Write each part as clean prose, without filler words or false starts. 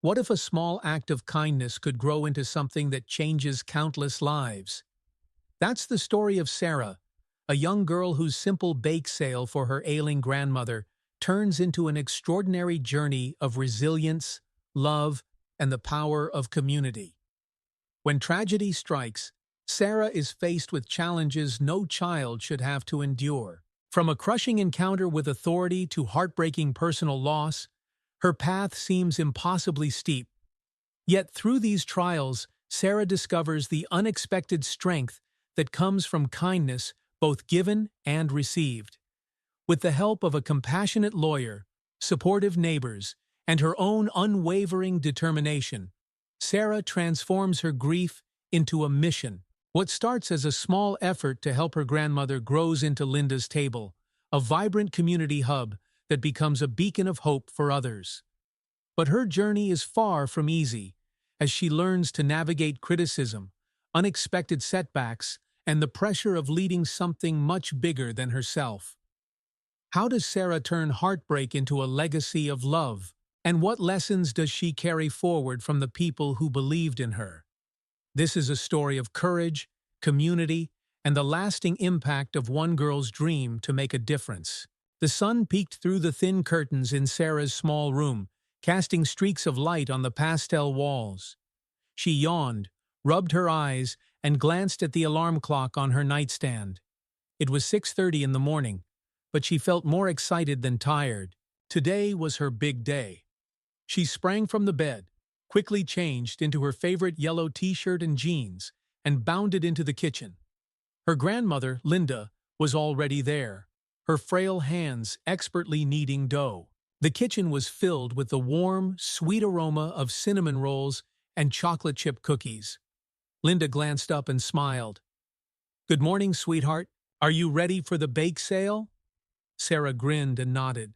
What if a small act of kindness could grow into something that changes countless lives? That's the story of Sarah, a young girl whose simple bake sale for her ailing grandmother turns into an extraordinary journey of resilience, love, and the power of community. When tragedy strikes, Sarah is faced with challenges no child should have to endure. From a crushing encounter with authority to heartbreaking personal loss, her path seems impossibly steep. Yet through these trials, Sarah discovers the unexpected strength that comes from kindness both given and received. With the help of a compassionate lawyer, supportive neighbors, and her own unwavering determination, Sarah transforms her grief into a mission. What starts as a small effort to help her grandmother grows into Linda's Table, a vibrant community hub that becomes a beacon of hope for others. But her journey is far from easy, as she learns to navigate criticism, unexpected setbacks, and the pressure of leading something much bigger than herself. How does Sarah turn heartbreak into a legacy of love? And what lessons does she carry forward from the people who believed in her? This is a story of courage, community, and the lasting impact of one girl's dream to make a difference. The sun peeked through the thin curtains in Sarah's small room, casting streaks of light on the pastel walls. She yawned, rubbed her eyes, and glanced at the alarm clock on her nightstand. It was 6:30 in the morning, but she felt more excited than tired. Today was her big day. She sprang from the bed, quickly changed into her favorite yellow t-shirt and jeans, and bounded into the kitchen. Her grandmother, Linda, was already there, her frail hands expertly kneading dough. The kitchen was filled with the warm, sweet aroma of cinnamon rolls and chocolate chip cookies. Linda glanced up and smiled. "Good morning, sweetheart. Are you ready for the bake sale?" Sarah grinned and nodded.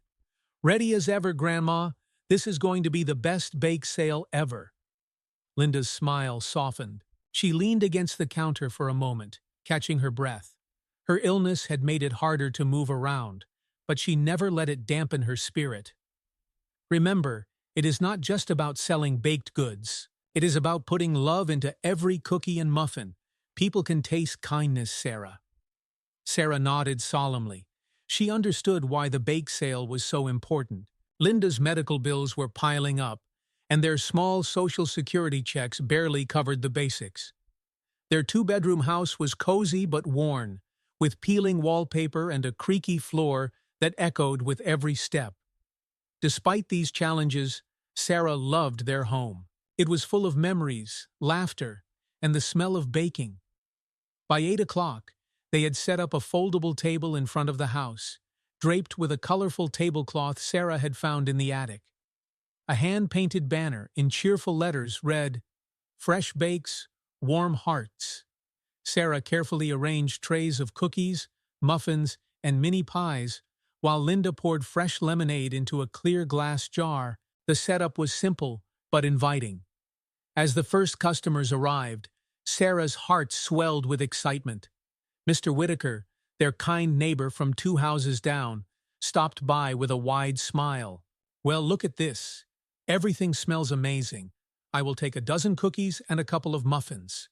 "Ready as ever, Grandma. This is going to be the best bake sale ever." Linda's smile softened. She leaned against the counter for a moment, catching her breath. Her illness had made it harder to move around, but she never let it dampen her spirit. "Remember, it is not just about selling baked goods. It is about putting love into every cookie and muffin. People can taste kindness, Sarah." Sarah nodded solemnly. She understood why the bake sale was so important. Linda's medical bills were piling up, and their small Social Security checks barely covered the basics. Their two-bedroom house was cozy but worn, with peeling wallpaper and a creaky floor that echoed with every step. Despite these challenges, Sarah loved their home. It was full of memories, laughter, and the smell of baking. By 8 o'clock, they had set up a foldable table in front of the house, draped with a colorful tablecloth Sarah had found in the attic. A hand-painted banner in cheerful letters read, "Fresh bakes, warm hearts." Sarah carefully arranged trays of cookies, muffins, and mini pies, while Linda poured fresh lemonade into a clear glass jar. The setup was simple but inviting. As the first customers arrived, Sarah's heart swelled with excitement. Mr. Whitaker, their kind neighbor from 2 houses down, stopped by with a wide smile. "Well, look at this. Everything smells amazing. I will take a dozen cookies and a couple of muffins."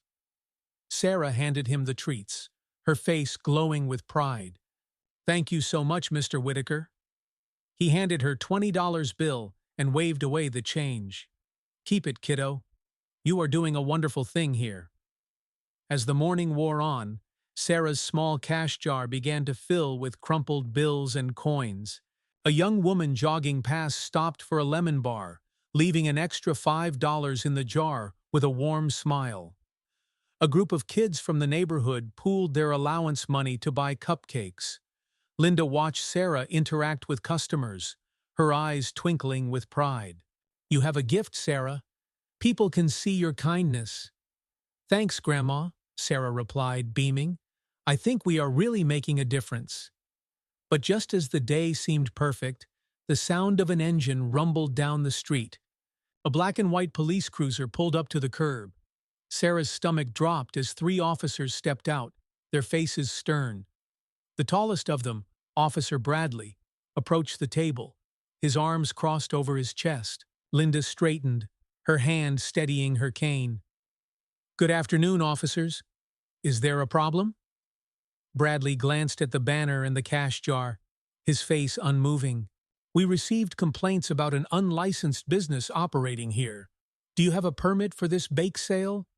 Sarah handed him the treats, her face glowing with pride. "Thank you so much, Mr. Whitaker." He handed her $20 bill and waved away the change. "Keep it, kiddo. You are doing a wonderful thing here." As the morning wore on, Sarah's small cash jar began to fill with crumpled bills and coins. A young woman jogging past stopped for a lemon bar, leaving an extra $5 in the jar with a warm smile. A group of kids from the neighborhood pooled their allowance money to buy cupcakes. Linda watched Sarah interact with customers, her eyes twinkling with pride. "You have a gift, Sarah. People can see your kindness." "Thanks, Grandma," Sarah replied, beaming. "I think we are really making a difference." But just as the day seemed perfect, the sound of an engine rumbled down the street. A black and white police cruiser pulled up to the curb. Sarah's stomach dropped as 3 officers stepped out, their faces stern. The tallest of them, Officer Bradley, approached the table, his arms crossed over his chest. Linda straightened, her hand steadying her cane. "Good afternoon, officers. Is there a problem?" Bradley glanced at the banner and the cash jar, his face unmoving. "We received complaints about an unlicensed business operating here. Do you have a permit for this bake sale?"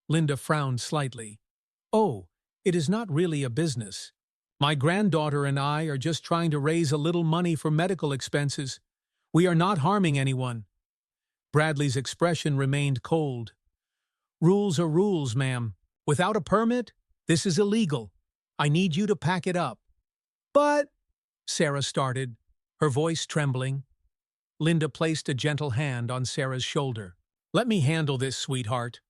Linda frowned slightly. "Oh, it is not really a business. My granddaughter and I are just trying to raise a little money for medical expenses. We are not harming anyone." Bradley's expression remained cold. "Rules are rules, ma'am. Without a permit, this is illegal. I need you to pack it up." "But—" Sarah started, her voice trembling. Linda placed a gentle hand on Sarah's shoulder. "Let me handle this, sweetheart."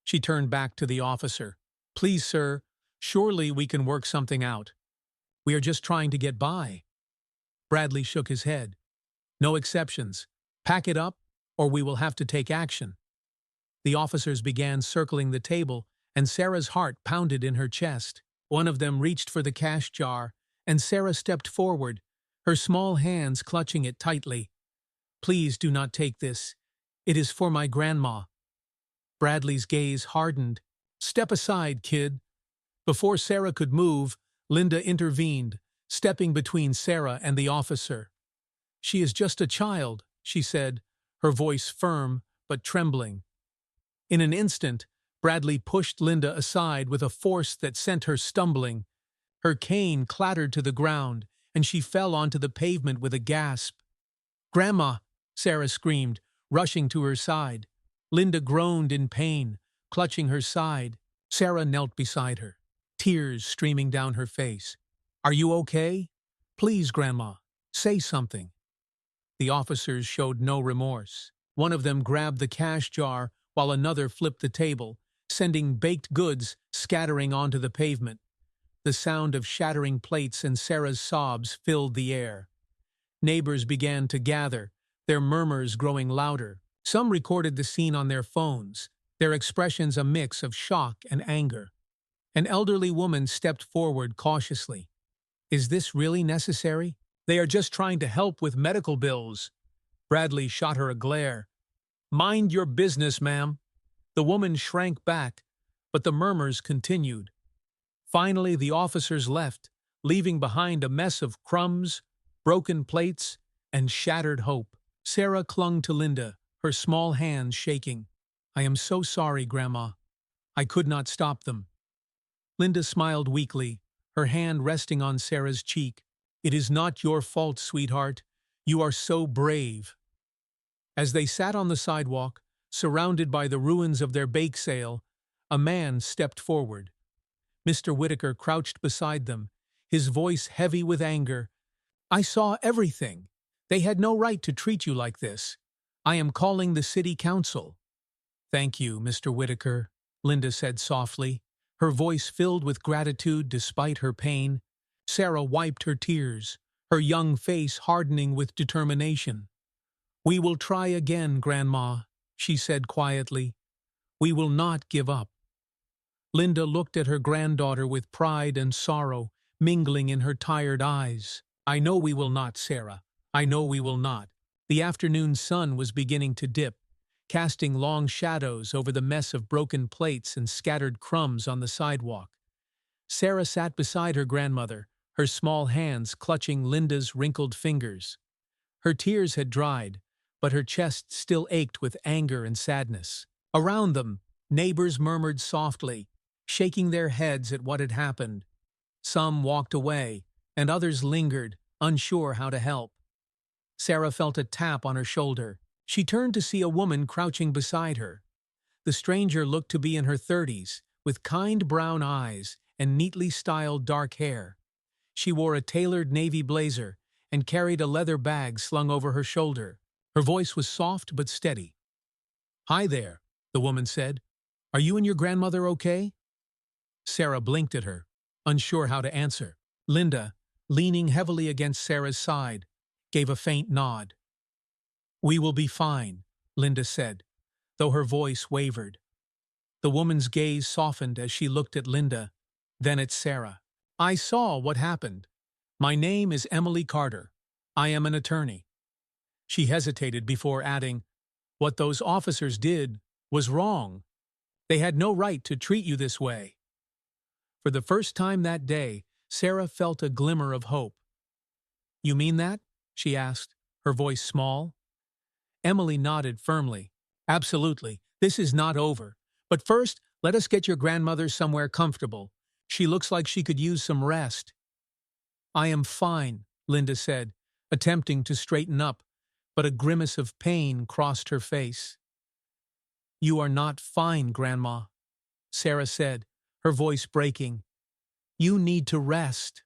She turned back to the officer. "Please, sir, surely we can work something out. We are just trying to get by." Bradley shook his head. "No exceptions. Pack it up, or we will have to take action." The officers began circling the table, and Sarah's heart pounded in her chest. One of them reached for the cash jar, and Sarah stepped forward, her small hands clutching it tightly. "Please do not take this. It is for my grandma." Bradley's gaze hardened. "Step aside, kid." Before Sarah could move, Linda intervened, stepping between Sarah and the officer. "She is just a child," she said, her voice firm but trembling. In an instant, Bradley pushed Linda aside with a force that sent her stumbling. Her cane clattered to the ground, and she fell onto the pavement with a gasp. "Grandma!" Sarah screamed, rushing to her side. Linda groaned in pain, clutching her side. Sarah knelt beside her, tears streaming down her face. "Are you okay? Please, Grandma, say something." The officers showed no remorse. One of them grabbed the cash jar while another flipped the table, sending baked goods scattering onto the pavement. The sound of shattering plates and Sarah's sobs filled the air. Neighbors began to gather, their murmurs growing louder. Some recorded the scene on their phones, their expressions a mix of shock and anger. An elderly woman stepped forward cautiously. "Is this really necessary? They are just trying to help with medical bills." Bradley shot her a glare. "Mind your business, ma'am." The woman shrank back, but the murmurs continued. Finally, the officers left, leaving behind a mess of crumbs, broken plates, and shattered hope. Sarah clung to Linda, her small hands shaking. "I am so sorry, Grandma. I could not stop them." Linda smiled weakly, her hand resting on Sarah's cheek. "It is not your fault, sweetheart. You are so brave." As they sat on the sidewalk, surrounded by the ruins of their bake sale, a man stepped forward. Mr. Whitaker crouched beside them, his voice heavy with anger. "I saw everything. They had no right to treat you like this. I am calling the city council." "Thank you, Mr. Whitaker," Linda said softly, her voice filled with gratitude despite her pain. Sarah wiped her tears, her young face hardening with determination. "We will try again, Grandma," she said quietly. "We will not give up." Linda looked at her granddaughter with pride and sorrow mingling in her tired eyes. "I know we will not, Sarah. I know we will not." The afternoon sun was beginning to dip, casting long shadows over the mess of broken plates and scattered crumbs on the sidewalk. Sarah sat beside her grandmother, her small hands clutching Linda's wrinkled fingers. Her tears had dried, but her chest still ached with anger and sadness. Around them, neighbors murmured softly, shaking their heads at what had happened. Some walked away, and others lingered, unsure how to help. Sarah felt a tap on her shoulder. She turned to see a woman crouching beside her. The stranger looked to be in her 30s, with kind brown eyes and neatly styled dark hair. She wore a tailored navy blazer and carried a leather bag slung over her shoulder. Her voice was soft but steady. "Hi there," the woman said. "Are you and your grandmother okay?" Sarah blinked at her, unsure how to answer. Linda, leaning heavily against Sarah's side, gave a faint nod. "We will be fine," Linda said, though her voice wavered. The woman's gaze softened as she looked at Linda, then at Sarah. "I saw what happened. My name is Emily Carter. I am an attorney." She hesitated before adding, What those officers did was wrong. They had no right to treat you this way. For the first time that day, Sarah felt a glimmer of hope. You mean that? She asked, her voice small. Emily nodded firmly. Absolutely. This is not over. But first, let us get your grandmother somewhere comfortable. She looks like she could use some rest. I am fine, Linda said, attempting to straighten up, but a grimace of pain crossed her face. You are not fine, Grandma, Sarah said, her voice breaking. You need to rest.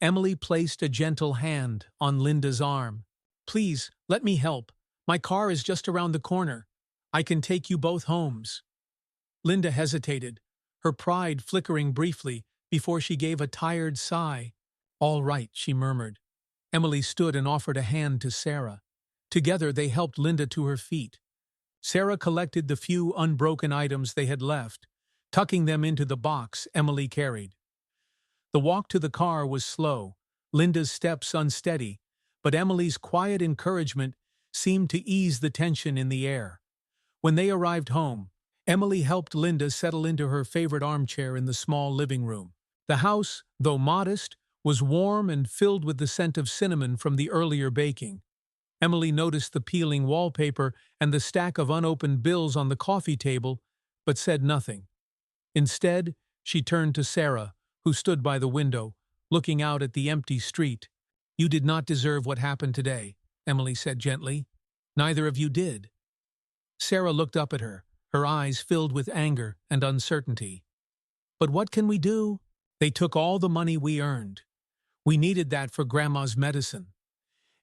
Emily placed a gentle hand on Linda's arm. Please, let me help. My car is just around the corner. I can take you both homes. Linda hesitated, her pride flickering briefly before she gave a tired sigh. All right, she murmured. Emily stood and offered a hand to Sarah. Together they helped Linda to her feet. Sarah collected the few unbroken items they had left, tucking them into the box Emily carried. The walk to the car was slow, Linda's steps unsteady, but Emily's quiet encouragement seemed to ease the tension in the air. When they arrived home, Emily helped Linda settle into her favorite armchair in the small living room. The house, though modest, was warm and filled with the scent of cinnamon from the earlier baking. Emily noticed the peeling wallpaper and the stack of unopened bills on the coffee table, but said nothing. Instead, she turned to Sarah, who stood by the window, looking out at the empty street. You did not deserve what happened today, Emily said gently. Neither of you did. Sarah looked up at her, her eyes filled with anger and uncertainty. But what can we do? They took all the money we earned. We needed that for Grandma's medicine.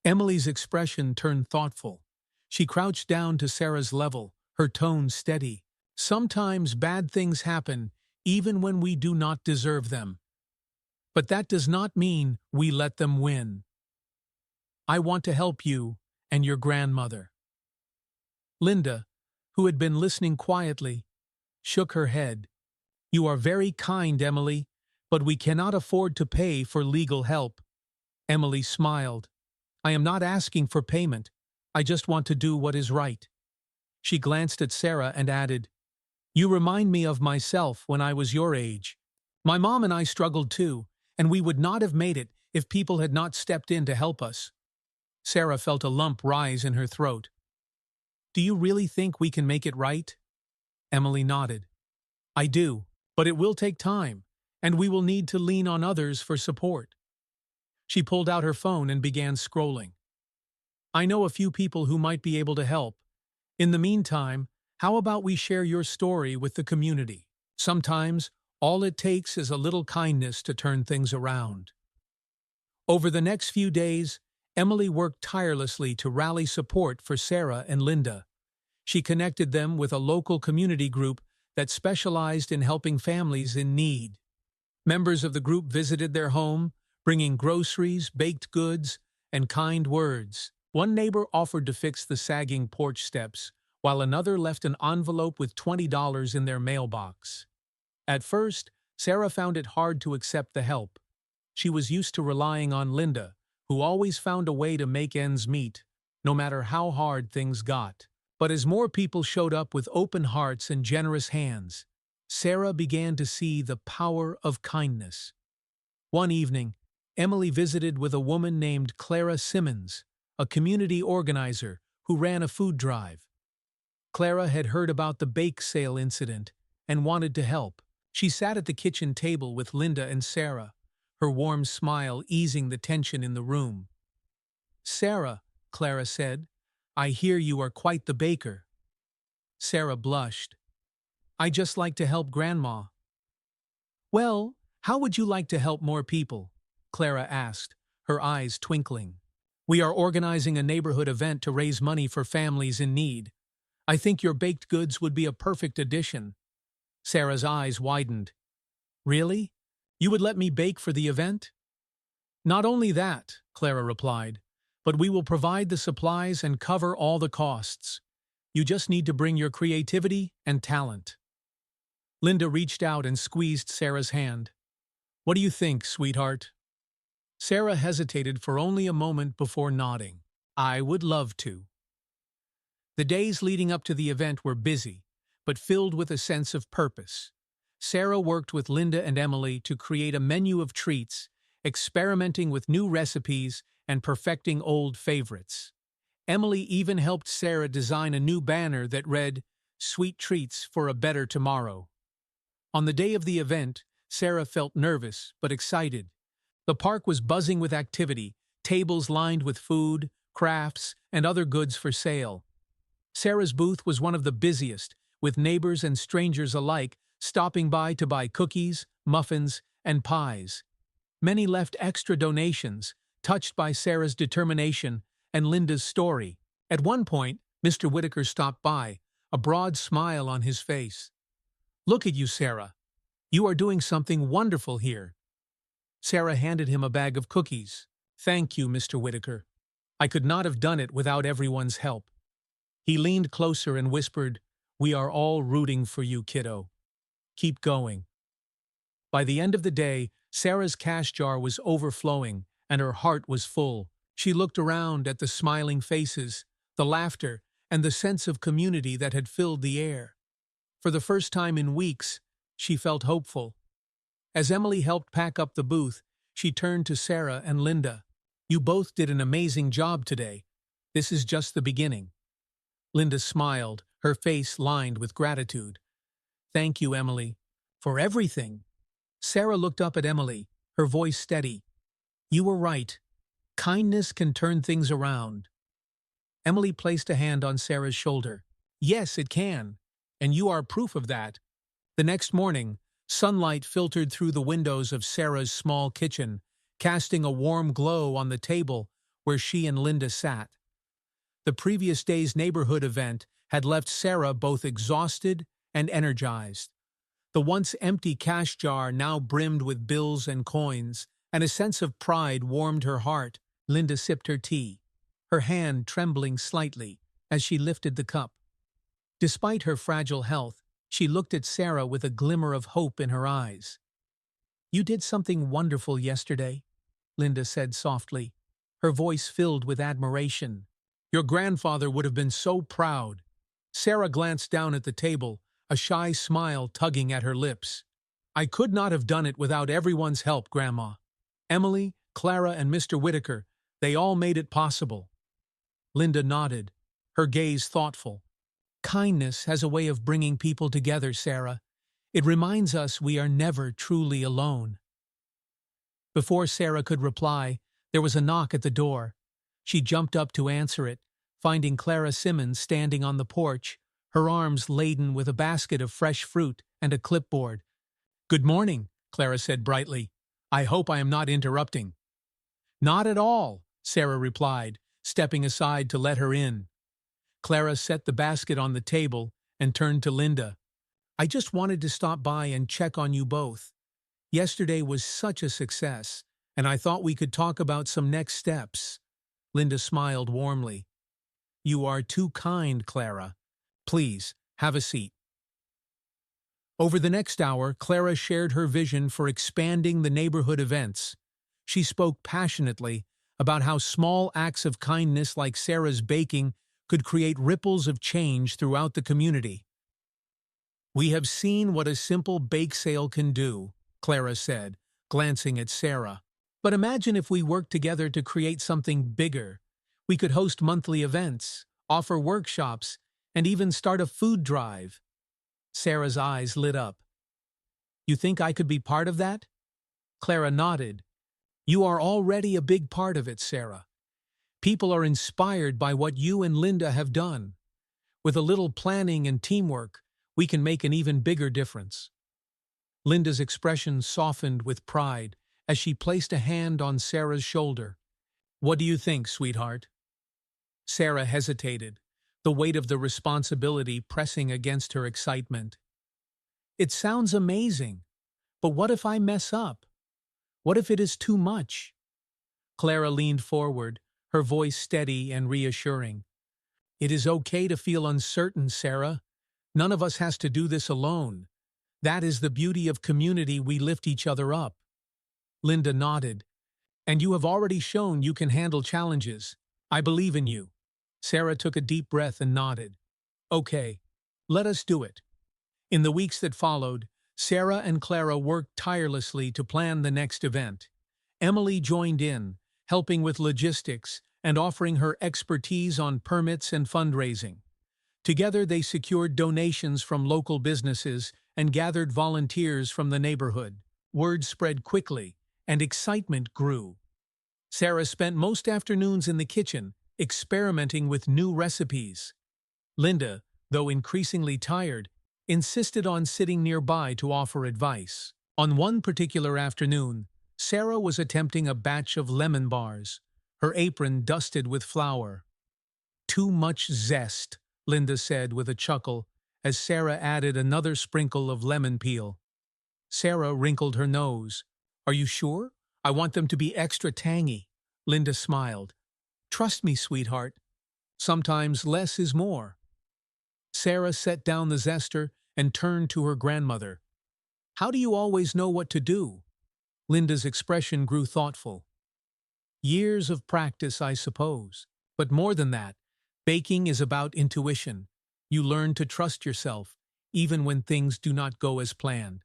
Emily's expression turned thoughtful. She crouched down to Sarah's level, her tone steady. Sometimes bad things happen, even when we do not deserve them. But that does not mean we let them win. I want to help you and your grandmother. Linda, who had been listening quietly, shook her head. You are very kind, Emily, but we cannot afford to pay for legal help. Emily smiled. I am not asking for payment. I just want to do what is right. She glanced at Sarah and added, You remind me of myself when I was your age. My mom and I struggled too, and we would not have made it if people had not stepped in to help us. Sarah felt a lump rise in her throat. Do you really think we can make it right? Emily nodded. I do, but it will take time, and we will need to lean on others for support. She pulled out her phone and began scrolling. I know a few people who might be able to help. In the meantime, how about we share your story with the community? Sometimes, all it takes is a little kindness to turn things around. Over the next few days, Emily worked tirelessly to rally support for Sarah and Linda. She connected them with a local community group that specialized in helping families in need. Members of the group visited their home, bringing groceries, baked goods, and kind words. One neighbor offered to fix the sagging porch steps, while another left an envelope with $20 in their mailbox. At first, Sarah found it hard to accept the help. She was used to relying on Linda, who always found a way to make ends meet, no matter how hard things got. But as more people showed up with open hearts and generous hands, Sarah began to see the power of kindness. One evening, Emily visited with a woman named Clara Simmons, a community organizer who ran a food drive. Clara had heard about the bake sale incident and wanted to help. She sat at the kitchen table with Linda and Sarah, her warm smile easing the tension in the room. Sarah, Clara said, I hear you are quite the baker. Sarah blushed. I just like to help Grandma. Well, how would you like to help more people? Clara asked, her eyes twinkling. We are organizing a neighborhood event to raise money for families in need. I think your baked goods would be a perfect addition. Sarah's eyes widened. Really? You would let me bake for the event? Not only that, Clara replied, but we will provide the supplies and cover all the costs. You just need to bring your creativity and talent. Linda reached out and squeezed Sarah's hand. What do you think, sweetheart? Sarah hesitated for only a moment before nodding. I would love to. The days leading up to the event were busy, but filled with a sense of purpose. Sarah worked with Linda and Emily to create a menu of treats, experimenting with new recipes and perfecting old favorites. Emily even helped Sarah design a new banner that read, "Sweet Treats for a Better Tomorrow." On the day of the event, Sarah felt nervous but excited. The park was buzzing with activity, tables lined with food, crafts, and other goods for sale. Sarah's booth was one of the busiest, with neighbors and strangers alike stopping by to buy cookies, muffins, and pies. Many left extra donations, touched by Sarah's determination and Linda's story. At one point, Mr. Whitaker stopped by, a broad smile on his face. "Look at you, Sarah. You are doing something wonderful here." Sarah handed him a bag of cookies. "Thank you, Mr. Whitaker. I could not have done it without everyone's help." He leaned closer and whispered, "We are all rooting for you, kiddo. Keep going." By the end of the day, Sarah's cash jar was overflowing, and her heart was full. She looked around at the smiling faces, the laughter, and the sense of community that had filled the air. For the first time in weeks, she felt hopeful. As Emily helped pack up the booth, she turned to Sarah and Linda. "You both did an amazing job today. This is just the beginning." Linda smiled, her face lined with gratitude. "Thank you, Emily, for everything." Sarah looked up at Emily, her voice steady. "You were right. Kindness can turn things around." Emily placed a hand on Sarah's shoulder. "Yes, it can. And you are proof of that." The next morning, sunlight filtered through the windows of Sarah's small kitchen, casting a warm glow on the table where she and Linda sat. The previous day's neighborhood event had left Sarah both exhausted and energized. The once empty cash jar now brimmed with bills and coins, and a sense of pride warmed her heart. Linda sipped her tea, her hand trembling slightly as she lifted the cup. Despite her fragile health, she looked at Sarah with a glimmer of hope in her eyes. "You did something wonderful yesterday," Linda said softly, her voice filled with admiration. "Your grandfather would have been so proud." Sarah glanced down at the table, a shy smile tugging at her lips. "I could not have done it without everyone's help, Grandma. Emily, Clara, and Mr. Whitaker, they all made it possible." Linda nodded, her gaze thoughtful. "Kindness has a way of bringing people together, Sarah. It reminds us we are never truly alone." Before Sarah could reply, there was a knock at the door. She jumped up to answer it, finding Clara Simmons standing on the porch, her arms laden with a basket of fresh fruit and a clipboard. "Good morning," Clara said brightly. "I hope I am not interrupting." "Not at all," Sarah replied, stepping aside to let her in. Clara set the basket on the table and turned to Linda. "I just wanted to stop by and check on you both. Yesterday was such a success, and I thought we could talk about some next steps." Linda smiled warmly. "You are too kind, Clara. Please, have a seat." Over the next hour, Clara shared her vision for expanding the neighborhood events. She spoke passionately about how small acts of kindness like Sarah's baking could create ripples of change throughout the community. "We have seen what a simple bake sale can do," Clara said, glancing at Sarah. "But imagine if we worked together to create something bigger. We could host monthly events, offer workshops, and even start a food drive." Sarah's eyes lit up. "You think I could be part of that?" Clara nodded. "You are already a big part of it, Sarah. People are inspired by what you and Linda have done. With a little planning and teamwork, we can make an even bigger difference." Linda's expression softened with pride as she placed a hand on Sarah's shoulder. "What do you think, sweetheart?" Sarah hesitated, the weight of the responsibility pressing against her excitement. "It sounds amazing, but what if I mess up? What if it is too much?" Clara leaned forward, her voice steady and reassuring. "It is okay to feel uncertain, Sarah. None of us has to do this alone. That is the beauty of community. We lift each other up." Linda nodded. "And you have already shown you can handle challenges. I believe in you." Sarah took a deep breath and nodded. Okay, let us do it. In the weeks that followed, Sarah and Clara worked tirelessly to plan the next event. Emily joined in, helping with logistics and offering her expertise on permits and fundraising. Together they secured donations from local businesses and gathered volunteers from the neighborhood. Word spread quickly, and excitement grew. Sarah spent most afternoons in the kitchen, experimenting with new recipes. Linda, though increasingly tired, insisted on sitting nearby to offer advice. On one particular afternoon, Sarah was attempting a batch of lemon bars, her apron dusted with flour. "Too much zest," Linda said with a chuckle, as Sarah added another sprinkle of lemon peel. Sarah wrinkled her nose. "Are you sure? I want them to be extra tangy." Linda smiled. "Trust me, sweetheart. Sometimes less is more." Sarah set down the zester and turned to her grandmother. "How do you always know what to do?" Linda's expression grew thoughtful. "Years of practice, I suppose. But more than that, baking is about intuition. You learn to trust yourself, even when things do not go as planned."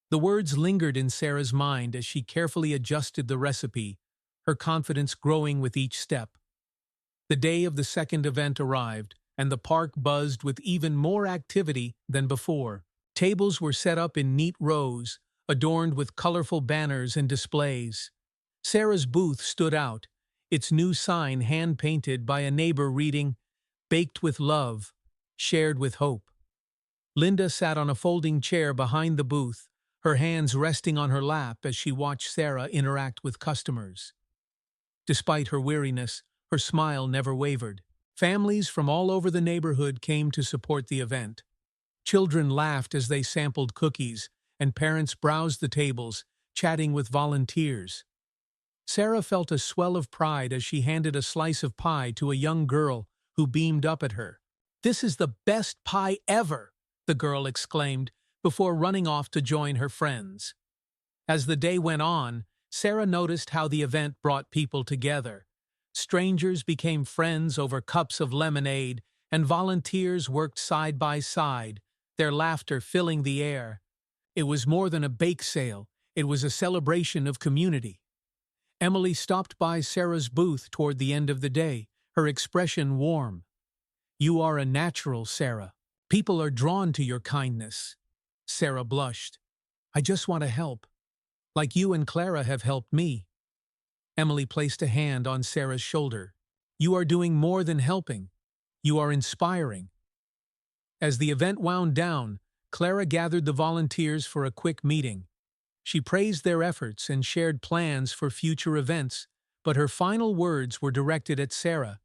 The words lingered in Sarah's mind as she carefully adjusted the recipe, her confidence growing with each step. The day of the second event arrived, and the park buzzed with even more activity than before. Tables were set up in neat rows, adorned with colorful banners and displays. Sarah's booth stood out, its new sign hand-painted by a neighbor reading, "Baked with love, shared with hope." Linda sat on a folding chair behind the booth, her hands resting on her lap as she watched Sarah interact with customers. Despite her weariness, her smile never wavered. Families from all over the neighborhood came to support the event. Children laughed as they sampled cookies, and parents browsed the tables, chatting with volunteers. Sarah felt a swell of pride as she handed a slice of pie to a young girl who beamed up at her. "This is the best pie ever!" the girl exclaimed, before running off to join her friends. As the day went on, Sarah noticed how the event brought people together. Strangers became friends over cups of lemonade, and volunteers worked side by side, their laughter filling the air. It was more than a bake sale, it was a celebration of community. Emily stopped by Sarah's booth toward the end of the day, her expression warm. "You are a natural, Sarah. People are drawn to your kindness." Sarah blushed. "I just want to help, like you and Clara have helped me." Emily placed a hand on Sarah's shoulder. "You are doing more than helping. You are inspiring." As the event wound down, Clara gathered the volunteers for a quick meeting. She praised their efforts and shared plans for future events, but her final words were directed at Sarah.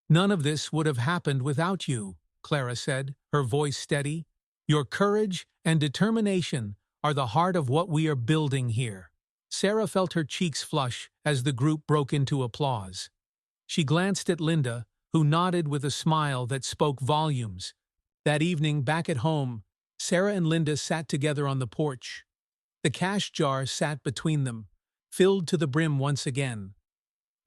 "None of this would have happened without you," Clara said, her voice steady. "Your courage and determination are the heart of what we are building here." Sarah felt her cheeks flush as the group broke into applause. She glanced at Linda, who nodded with a smile that spoke volumes. That evening, back at home, Sarah and Linda sat together on the porch. The cash jar sat between them, filled to the brim once again.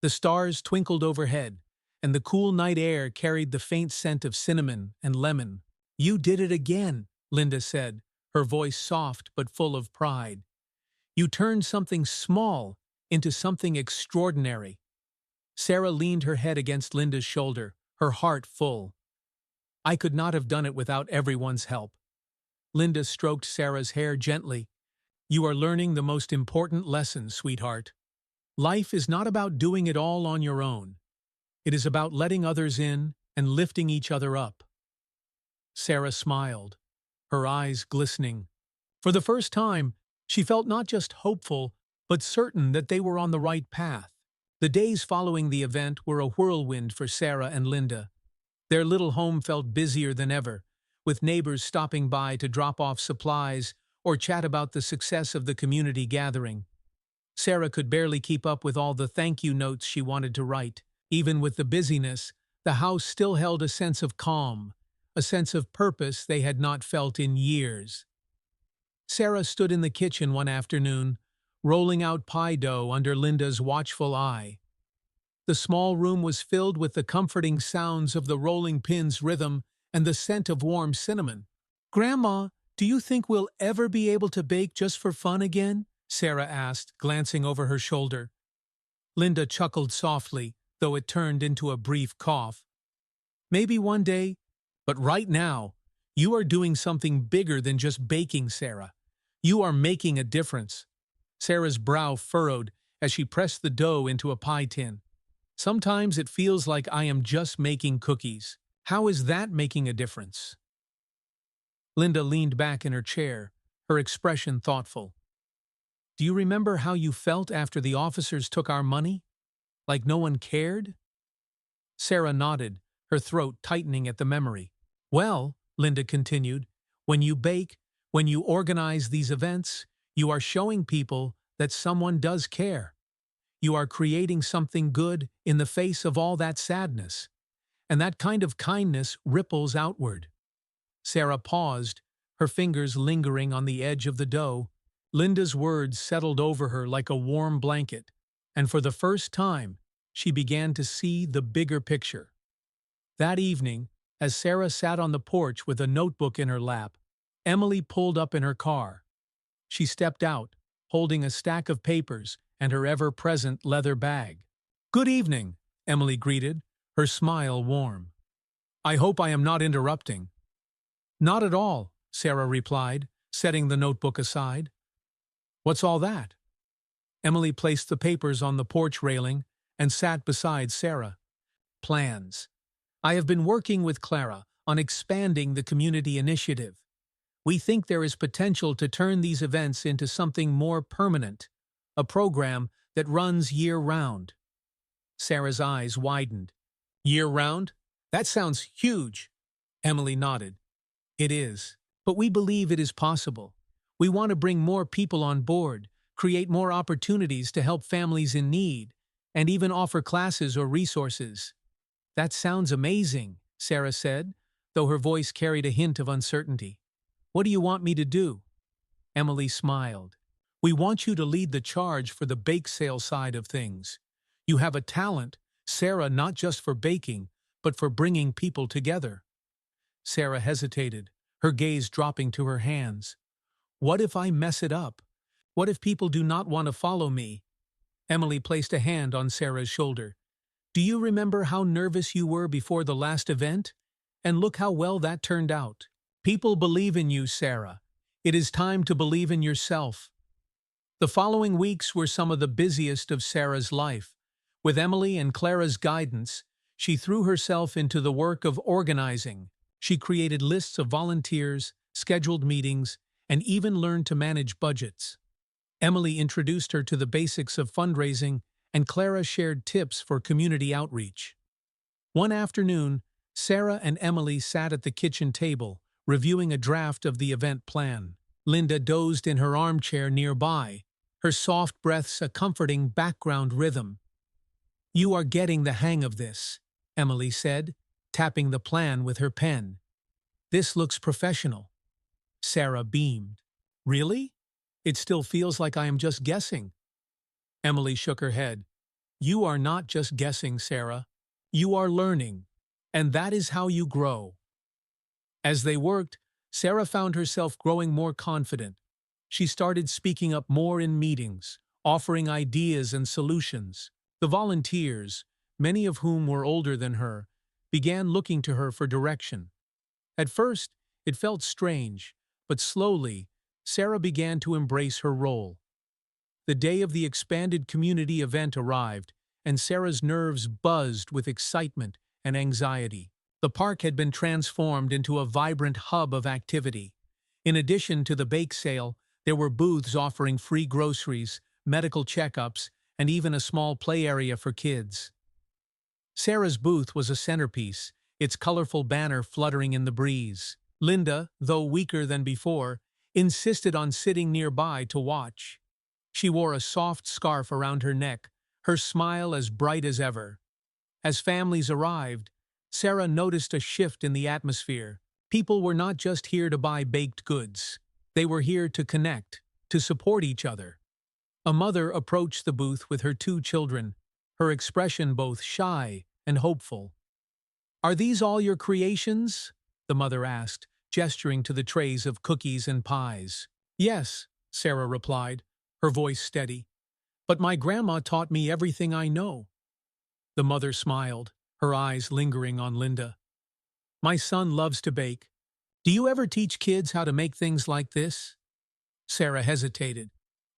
The stars twinkled overhead, and the cool night air carried the faint scent of cinnamon and lemon. "You did it again," Linda said, her voice soft but full of pride. "You turned something small into something extraordinary." Sarah leaned her head against Linda's shoulder, her heart full. "I could not have done it without everyone's help." Linda stroked Sarah's hair gently. "You are learning the most important lesson, sweetheart. Life is not about doing it all on your own. It is about letting others in and lifting each other up." Sarah smiled, her eyes glistening. For the first time, she felt not just hopeful, but certain that they were on the right path. The days following the event were a whirlwind for Sarah and Linda. Their little home felt busier than ever, with neighbors stopping by to drop off supplies or chat about the success of the community gathering. Sarah could barely keep up with all the thank you notes she wanted to write. Even with the busyness, the house still held a sense of calm, a sense of purpose they had not felt in years. Sarah stood in the kitchen one afternoon, rolling out pie dough under Linda's watchful eye. The small room was filled with the comforting sounds of the rolling pins' rhythm and the scent of warm cinnamon. "Grandma, do you think we'll ever be able to bake just for fun again?" Sarah asked, glancing over her shoulder. Linda chuckled softly, though it turned into a brief cough. "Maybe one day, but right now, you are doing something bigger than just baking, Sarah. You are making a difference." Sarah's brow furrowed as she pressed the dough into a pie tin. "Sometimes it feels like I am just making cookies. How is that making a difference?" Linda leaned back in her chair, her expression thoughtful. "Do you remember how you felt after the officers took our money? Like no one cared?" Sarah nodded, her throat tightening at the memory. "Well," Linda continued, "when you bake, when you organize these events, you are showing people that someone does care. You are creating something good in the face of all that sadness. And that kind of kindness ripples outward." Sarah paused, her fingers lingering on the edge of the dough. Linda's words settled over her like a warm blanket, and for the first time, she began to see the bigger picture. That evening, as Sarah sat on the porch with a notebook in her lap, Emily pulled up in her car. She stepped out, holding a stack of papers and her ever-present leather bag. "Good evening," Emily greeted, her smile warm. "I hope I am not interrupting." "Not at all," Sarah replied, setting the notebook aside. "What's all that?" Emily placed the papers on the porch railing and sat beside Sarah. "Plans. I have been working with Clara on expanding the community initiative. We think there is potential to turn these events into something more permanent, a program that runs year-round." Sarah's eyes widened. "Year-round? That sounds huge." Emily nodded. "It is, but we believe it is possible. We want to bring more people on board, create more opportunities to help families in need, and even offer classes or resources." "That sounds amazing," Sarah said, though her voice carried a hint of uncertainty. "What do you want me to do?" Emily smiled. "We want you to lead the charge for the bake sale side of things. You have a talent, Sarah, not just for baking, but for bringing people together." Sarah hesitated, her gaze dropping to her hands. "What if I mess it up? What if people do not want to follow me?" Emily placed a hand on Sarah's shoulder. "Do you remember how nervous you were before the last event? And look how well that turned out. People believe in you, Sarah. It is time to believe in yourself." The following weeks were some of the busiest of Sarah's life. With Emily and Clara's guidance, she threw herself into the work of organizing. She created lists of volunteers, scheduled meetings, and even learned to manage budgets. Emily introduced her to the basics of fundraising, and Clara shared tips for community outreach. One afternoon, Sarah and Emily sat at the kitchen table, reviewing a draft of the event plan. Linda dozed in her armchair nearby, her soft breaths a comforting background rhythm. "You are getting the hang of this," Emily said, tapping the plan with her pen. "This looks professional." Sarah beamed. "Really? It still feels like I am just guessing." Emily shook her head. "You are not just guessing, Sarah. You are learning, and that is how you grow." As they worked, Sarah found herself growing more confident. She started speaking up more in meetings, offering ideas and solutions. The volunteers, many of whom were older than her, began looking to her for direction. At first, it felt strange, but slowly, Sarah began to embrace her role. The day of the expanded community event arrived, and Sarah's nerves buzzed with excitement and anxiety. The park had been transformed into a vibrant hub of activity. In addition to the bake sale, there were booths offering free groceries, medical checkups, and even a small play area for kids. Sarah's booth was a centerpiece, its colorful banner fluttering in the breeze. Linda, though weaker than before, insisted on sitting nearby to watch. She wore a soft scarf around her neck, her smile as bright as ever. As families arrived, Sarah noticed a shift in the atmosphere. People were not just here to buy baked goods. They were here to connect, to support each other. A mother approached the booth with her 2 children, her expression both shy and hopeful. "Are these all your creations?" the mother asked, gesturing to the trays of cookies and pies. "Yes," Sarah replied, her voice steady. "But my grandma taught me everything I know." The mother smiled, her eyes lingering on Linda. "My son loves to bake. Do you ever teach kids how to make things like this?" Sarah hesitated.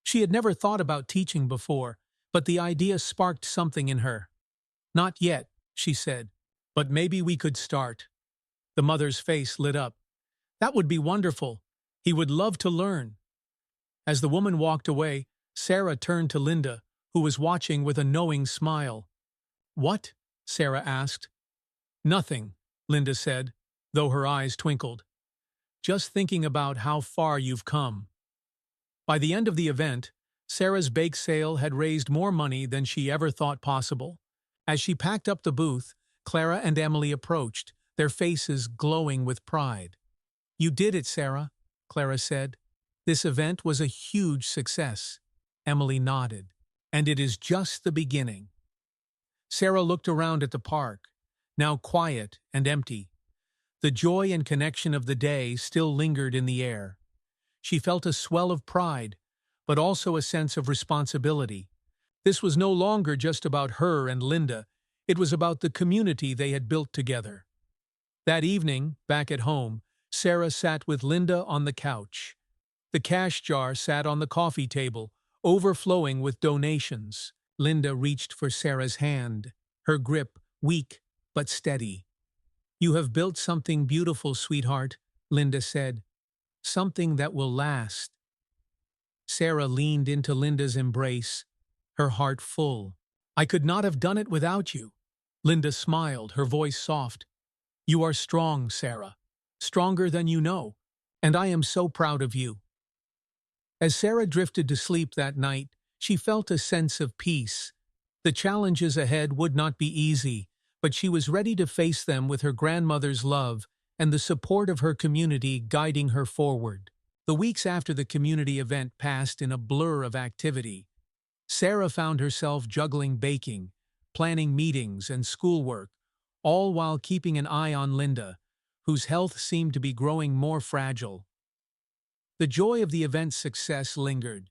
She had never thought about teaching before, but the idea sparked something in her. "Not yet," she said, "but maybe we could start." The mother's face lit up. "That would be wonderful. He would love to learn." As the woman walked away, Sarah turned to Linda, who was watching with a knowing smile. "What?" Sarah asked. "Nothing," Linda said, though her eyes twinkled. "Just thinking about how far you've come." By the end of the event, Sarah's bake sale had raised more money than she ever thought possible. As she packed up the booth, Clara and Emily approached, their faces glowing with pride. "You did it, Sarah," Clara said. "This event was a huge success." Emily nodded. "And it is just the beginning." Sarah looked around at the park, now quiet and empty. The joy and connection of the day still lingered in the air. She felt a swell of pride, but also a sense of responsibility. This was no longer just about her and Linda, it was about the community they had built together. That evening, back at home, Sarah sat with Linda on the couch. The cash jar sat on the coffee table, overflowing with donations. Linda reached for Sarah's hand, her grip weak but steady. "You have built something beautiful, sweetheart," Linda said. "Something that will last." Sarah leaned into Linda's embrace, her heart full. "I could not have done it without you." Linda smiled, her voice soft. "You are strong, Sarah. Stronger than you know. And I am so proud of you." As Sarah drifted to sleep that night, she felt a sense of peace. The challenges ahead would not be easy, but she was ready to face them with her grandmother's love and the support of her community guiding her forward. The weeks after the community event passed in a blur of activity. Sarah found herself juggling baking, planning meetings and schoolwork, all while keeping an eye on Linda, whose health seemed to be growing more fragile. The joy of the event's success lingered,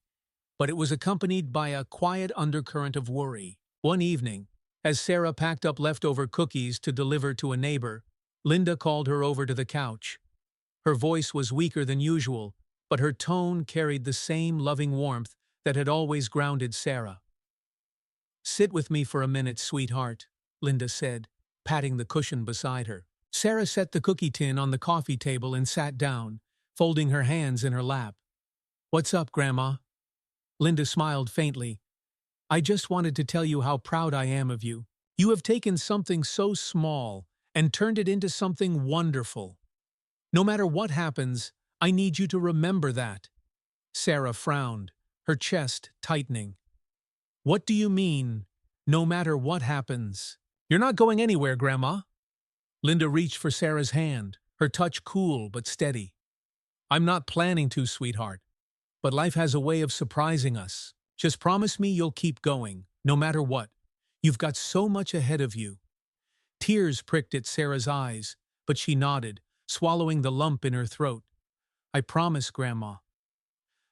but it was accompanied by a quiet undercurrent of worry. One evening, as Sarah packed up leftover cookies to deliver to a neighbor, Linda called her over to the couch. Her voice was weaker than usual, but her tone carried the same loving warmth that had always grounded Sarah. "Sit with me for a minute, sweetheart," Linda said, patting the cushion beside her. Sarah set the cookie tin on the coffee table and sat down, folding her hands in her lap. "What's up, Grandma?" Linda smiled faintly. "I just wanted to tell you how proud I am of you. You have taken something so small and turned it into something wonderful. No matter what happens, I need you to remember that." Sarah frowned, her chest tightening. "What do you mean, no matter what happens?" "You're not going anywhere, Grandma." Linda reached for Sarah's hand, her touch cool but steady. "I'm not planning to, sweetheart, but life has a way of surprising us. Just promise me you'll keep going, no matter what. You've got so much ahead of you." Tears pricked at Sarah's eyes, but she nodded, swallowing the lump in her throat. "I promise, Grandma."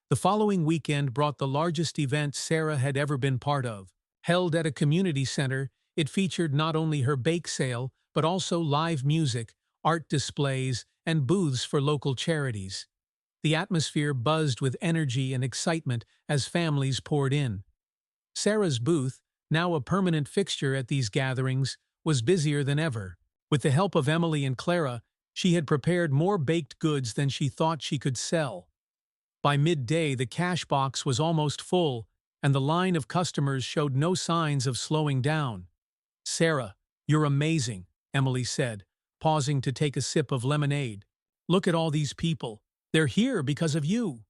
The following weekend brought the largest event Sarah had ever been part of. Held at a community center, it featured not only her bake sale, but also live music, art displays, and booths for local charities. The atmosphere buzzed with energy and excitement as families poured in. Sarah's booth, now a permanent fixture at these gatherings, was busier than ever. With the help of Emily and Clara, she had prepared more baked goods than she thought she could sell. By midday, the cash box was almost full, and the line of customers showed no signs of slowing down. "Sarah, you're amazing," Emily said, pausing to take a sip of lemonade. "Look at all these people. They're here because of you."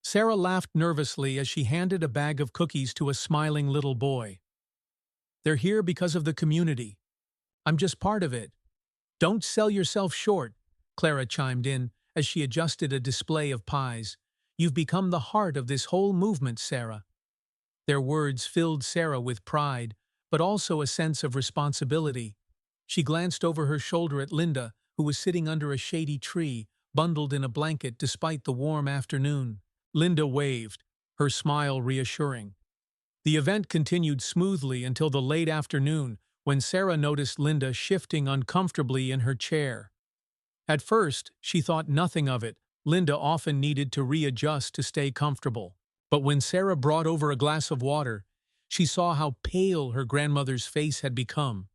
Sarah laughed nervously as she handed a bag of cookies to a smiling little boy. "They're here because of the community. I'm just part of it." "Don't sell yourself short," Clara chimed in as she adjusted a display of pies. "You've become the heart of this whole movement, Sarah." Their words filled Sarah with pride, but also a sense of responsibility. She glanced over her shoulder at Linda, who was sitting under a shady tree, bundled in a blanket despite the warm afternoon. Linda waved, her smile reassuring. The event continued smoothly until the late afternoon, when Sarah noticed Linda shifting uncomfortably in her chair. At first, she thought nothing of it. Linda often needed to readjust to stay comfortable. But when Sarah brought over a glass of water, she saw how pale her grandmother's face had become.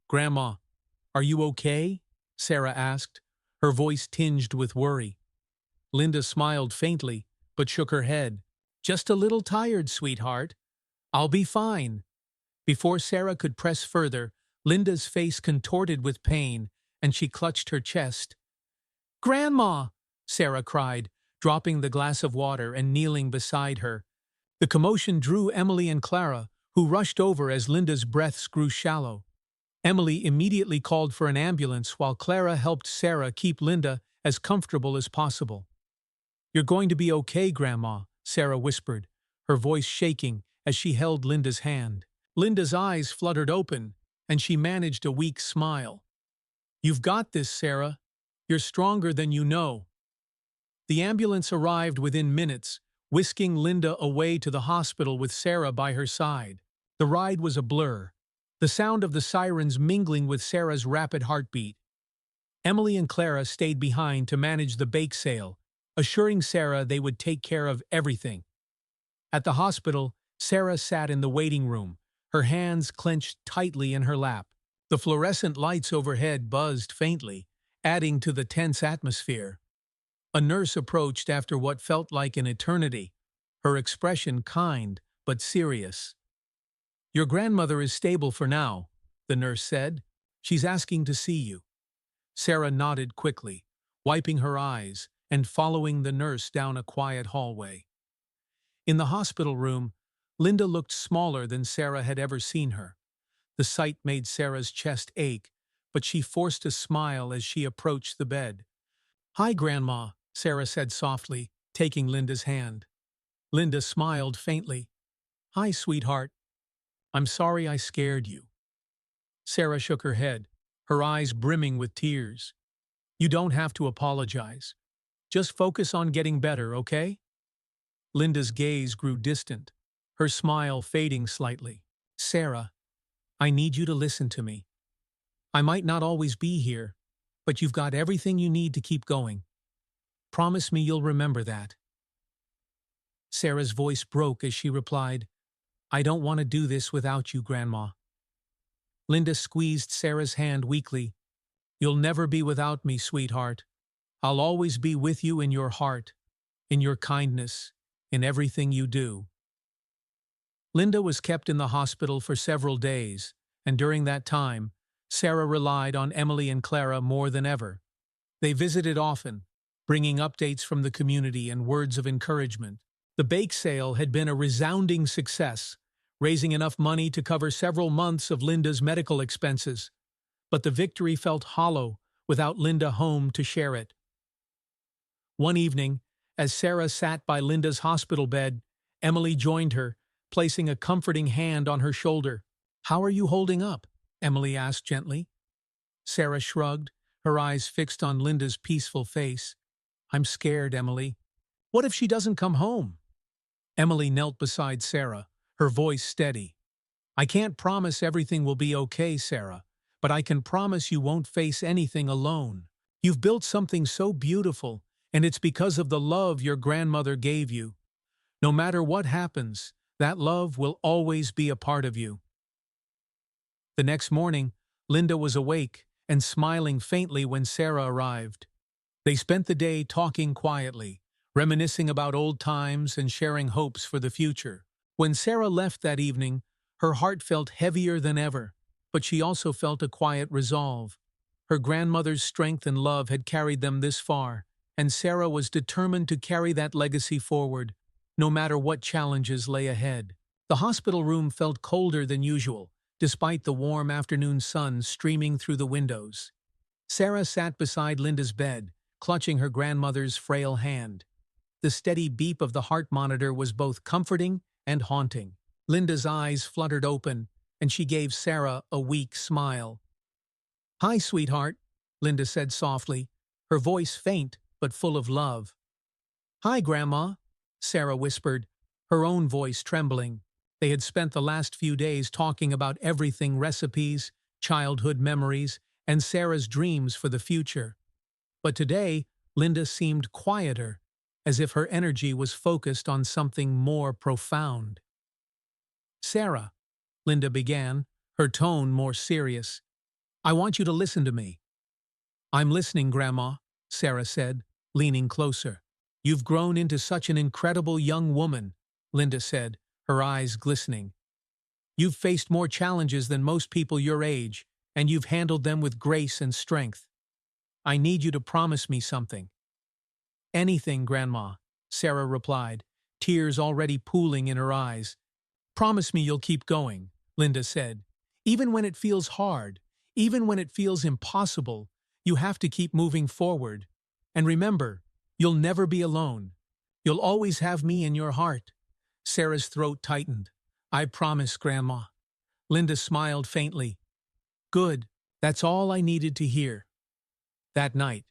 "Grandma, are you okay?" Sarah asked, her voice tinged with worry. Linda smiled faintly, but shook her head. "Just a little tired, sweetheart. I'll be fine." Before Sarah could press further, Linda's face contorted with pain, and she clutched her chest. "Grandma!" Sarah cried, dropping the glass of water and kneeling beside her. The commotion drew Emily and Clara, who rushed over as Linda's breaths grew shallow. Emily immediately called for an ambulance while Clara helped Sarah keep Linda as comfortable as possible. "You're going to be okay, Grandma," Sarah whispered, her voice shaking as she held Linda's hand. Linda's eyes fluttered open, and she managed a weak smile. "You've got this, Sarah. You're stronger than you know." The ambulance arrived within minutes, whisking Linda away to the hospital with Sarah by her side. The ride was a blur, the sound of the sirens mingling with Sarah's rapid heartbeat. Emily and Clara stayed behind to manage the bake sale, assuring Sarah they would take care of everything. At the hospital, Sarah sat in the waiting room, her hands clenched tightly in her lap. The fluorescent lights overhead buzzed faintly, adding to the tense atmosphere. A nurse approached after what felt like an eternity, her expression kind but serious. "Your grandmother is stable for now," the nurse said. "She's asking to see you." Sarah nodded quickly, wiping her eyes and following the nurse down a quiet hallway. In the hospital room, Linda looked smaller than Sarah had ever seen her. The sight made Sarah's chest ache, but she forced a smile as she approached the bed. "Hi, Grandma," Sarah said softly, taking Linda's hand. Linda smiled faintly. "Hi, sweetheart. I'm sorry I scared you." Sarah shook her head, her eyes brimming with tears. "You don't have to apologize. Just focus on getting better, okay?" Linda's gaze grew distant, her smile fading slightly. "Sarah, I need you to listen to me. I might not always be here, but you've got everything you need to keep going. Promise me you'll remember that." Sarah's voice broke as she replied, "I don't want to do this without you, Grandma." Linda squeezed Sarah's hand weakly. "You'll never be without me, sweetheart. I'll always be with you in your heart, in your kindness, in everything you do." Linda was kept in the hospital for several days, and during that time, Sarah relied on Emily and Clara more than ever. They visited often, bringing updates from the community and words of encouragement. The bake sale had been a resounding success, raising enough money to cover several months of Linda's medical expenses. But the victory felt hollow without Linda home to share it. One evening, as Sarah sat by Linda's hospital bed, Emily joined her, placing a comforting hand on her shoulder. "How are you holding up?" Emily asked gently. Sarah shrugged, her eyes fixed on Linda's peaceful face. "I'm scared, Emily. What if she doesn't come home?" Emily knelt beside Sarah, her voice steady. "I can't promise everything will be okay, Sarah, but I can promise you won't face anything alone. You've built something so beautiful, and it's because of the love your grandmother gave you. No matter what happens, that love will always be a part of you." The next morning, Linda was awake and smiling faintly when Sarah arrived. They spent the day talking quietly, reminiscing about old times and sharing hopes for the future. When Sarah left that evening, her heart felt heavier than ever, but she also felt a quiet resolve. Her grandmother's strength and love had carried them this far, and Sarah was determined to carry that legacy forward, no matter what challenges lay ahead. The hospital room felt colder than usual, despite the warm afternoon sun streaming through the windows. Sarah sat beside Linda's bed, clutching her grandmother's frail hand. The steady beep of the heart monitor was both comforting and haunting. Linda's eyes fluttered open, and she gave Sarah a weak smile. "Hi, sweetheart," Linda said softly, her voice faint but full of love. "Hi, Grandma," Sarah whispered, her own voice trembling. They had spent the last few days talking about everything: recipes, childhood memories, and Sarah's dreams for the future. But today, Linda seemed quieter, as if her energy was focused on something more profound. "Sarah," Linda began, her tone more serious, "I want you to listen to me." "I'm listening, Grandma," Sarah said, leaning closer. "You've grown into such an incredible young woman," Linda said, her eyes glistening. "You've faced more challenges than most people your age, and you've handled them with grace and strength. I need you to promise me something." "Anything, Grandma," Sarah replied, tears already pooling in her eyes. "Promise me you'll keep going," Linda said. "Even when it feels hard, even when it feels impossible, you have to keep moving forward. And remember, you'll never be alone. You'll always have me in your heart." Sarah's throat tightened. "I promise, Grandma." Linda smiled faintly. "Good, that's all I needed to hear." That night,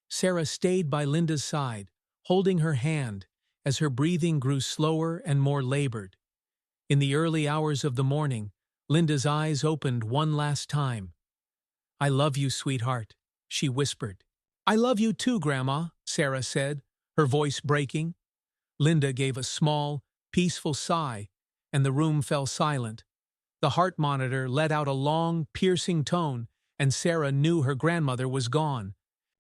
Sarah stayed by Linda's side, holding her hand as her breathing grew slower and more labored. In the early hours of the morning, Linda's eyes opened one last time. "I love you, sweetheart," she whispered. "I love you too, Grandma," Sarah said, her voice breaking. Linda gave a small, peaceful sigh, and the room fell silent. The heart monitor let out a long, piercing tone, and Sarah knew her grandmother was gone.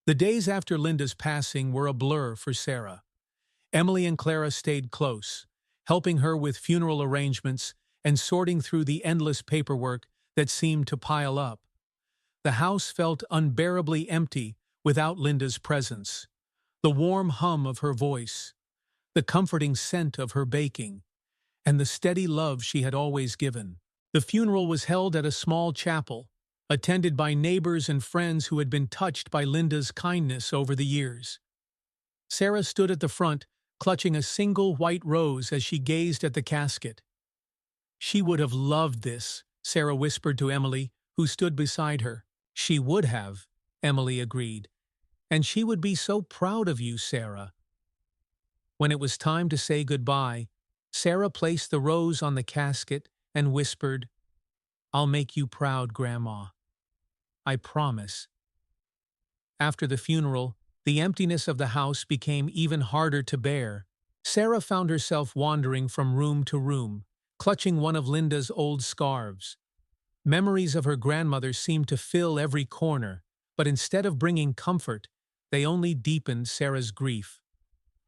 The days after Linda's passing were a blur for Sarah. Emily and Clara stayed close, helping her with funeral arrangements and sorting through the endless paperwork that seemed to pile up. The house felt unbearably empty without Linda's presence. The warm hum of her voice, the comforting scent of her baking, and the steady love she had always given. The funeral was held at a small chapel, attended by neighbors and friends who had been touched by Linda's kindness over the years. Sarah stood at the front, clutching a single white rose as she gazed at the casket. "She would have loved this," Sarah whispered to Emily, who stood beside her. "She would have," Emily agreed. "And she would be so proud of you, Sarah." When it was time to say goodbye, Sarah placed the rose on the casket and whispered, "I'll make you proud, Grandma. I promise." After the funeral, the emptiness of the house became even harder to bear. Sarah found herself wandering from room to room, clutching one of Linda's old scarves. Memories of her grandmother seemed to fill every corner, but instead of bringing comfort, they only deepened Sarah's grief.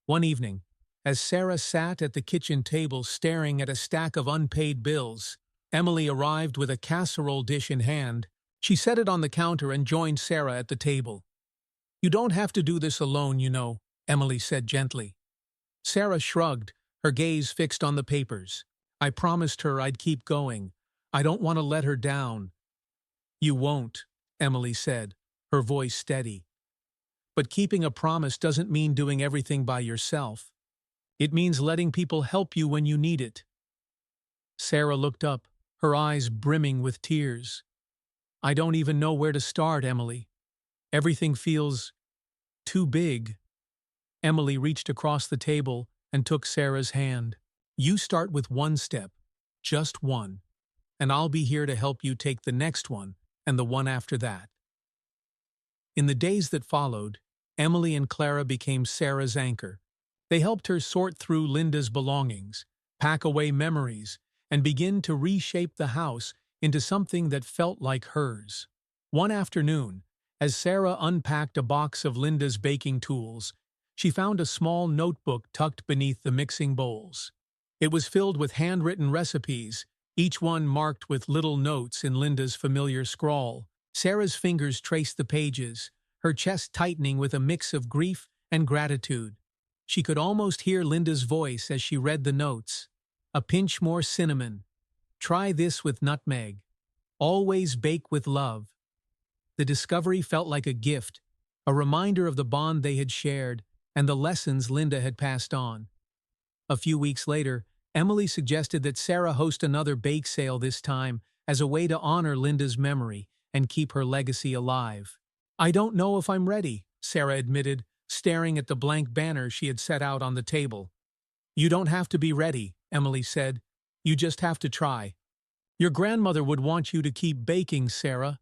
One evening, as Sarah sat at the kitchen table staring at a stack of unpaid bills, Emily arrived with a casserole dish in hand. She set it on the counter and joined Sarah at the table. "You don't have to do this alone, you know," Emily said gently. Sarah shrugged, her gaze fixed on the papers. "I promised her I'd keep going. I don't want to let her down." "You won't," Emily said, her voice steady. "But keeping a promise doesn't mean doing everything by yourself. It means letting people help you when you need it." Sarah looked up, her eyes brimming with tears. "I don't even know where to start, Emily. Everything feels too big." Emily reached across the table and took Sarah's hand. "You start with one step, just one, and I'll be here to help you take the next one and the one after that." In the days that followed, Emily and Clara became Sarah's anchor. They helped her sort through Linda's belongings, pack away memories, and begin to reshape the house into something that felt like hers. One afternoon, as Sarah unpacked a box of Linda's baking tools, she found a small notebook tucked beneath the mixing bowls. It was filled with handwritten recipes, each one marked with little notes in Linda's familiar scrawl. Sarah's fingers traced the pages, her chest tightening with a mix of grief and gratitude. She could almost hear Linda's voice as she read the notes. "A pinch more cinnamon. Try this with nutmeg. Always bake with love." The discovery felt like a gift, a reminder of the bond they had shared and the lessons Linda had passed on. A few weeks later, Emily suggested that Sarah host another bake sale, this time as a way to honor Linda's memory and keep her legacy alive. "I don't know if I'm ready," Sarah admitted, staring at the blank banner she had set out on the table. "You don't have to be ready," Emily said. "You just have to try. Your grandmother would want you to keep baking, Sarah.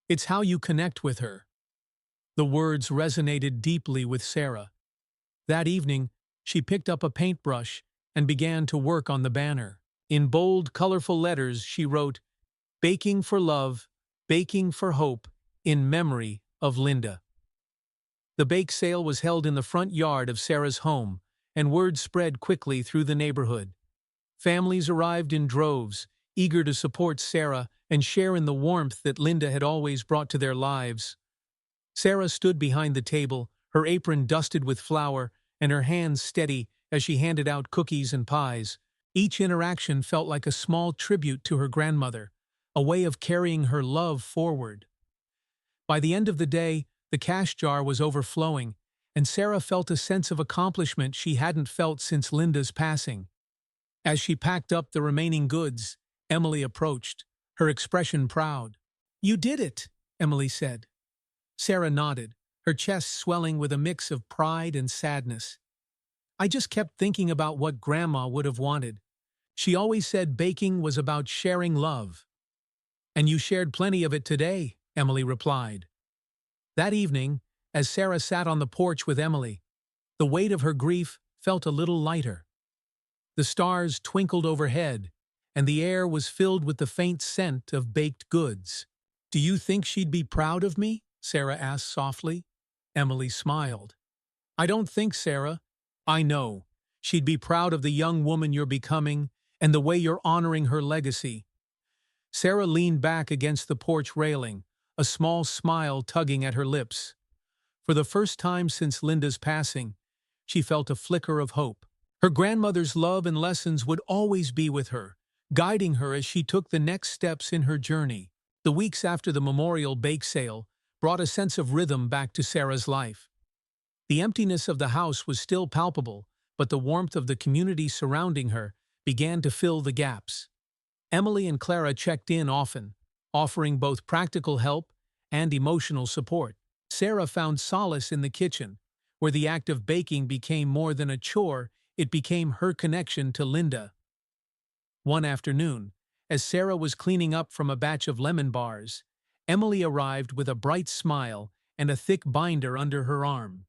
It's how you connect with her." The words resonated deeply with Sarah. That evening, she picked up a paintbrush and began to work on the banner. In bold, colorful letters, she wrote, "Baking for love, baking for hope, in memory of Linda." The bake sale was held in the front yard of Sarah's home, and word spread quickly through the neighborhood. Families arrived in droves, eager to support Sarah and share in the warmth that Linda had always brought to their lives. Sarah stood behind the table, her apron dusted with flour and her hands steady as she handed out cookies and pies. Each interaction felt like a small tribute to her grandmother, a way of carrying her love forward. By the end of the day, the cash jar was overflowing, and Sarah felt a sense of accomplishment she hadn't felt since Linda's passing. As she packed up the remaining goods, Emily approached, her expression proud. "You did it," Emily said. Sarah nodded, her chest swelling with a mix of pride and sadness. "I just kept thinking about what Grandma would have wanted. She always said baking was about sharing love." "And you shared plenty of it today," Emily replied. That evening, as Sarah sat on the porch with Emily, the weight of her grief felt a little lighter. The stars twinkled overhead, and the air was filled with the faint scent of baked goods. "Do you think she'd be proud of me?" Sarah asked softly. Emily smiled. "I don't think, Sarah. I know. She'd be proud of the young woman you're becoming and the way you're honoring her legacy." Sarah leaned back against the porch railing, a small smile tugging at her lips. For the first time since Linda's passing, she felt a flicker of hope. Her grandmother's love and lessons would always be with her, guiding her as she took the next steps in her journey. The weeks after the memorial bake sale brought a sense of rhythm back to Sarah's life. The emptiness of the house was still palpable, but the warmth of the community surrounding her began to fill the gaps. Emily and Clara checked in often, offering both practical help and emotional support. Sarah found solace in the kitchen, where the act of baking became more than a chore, it became her connection to Linda. One afternoon, as Sarah was cleaning up from a batch of lemon bars, Emily arrived with a bright smile and a thick binder under her arm.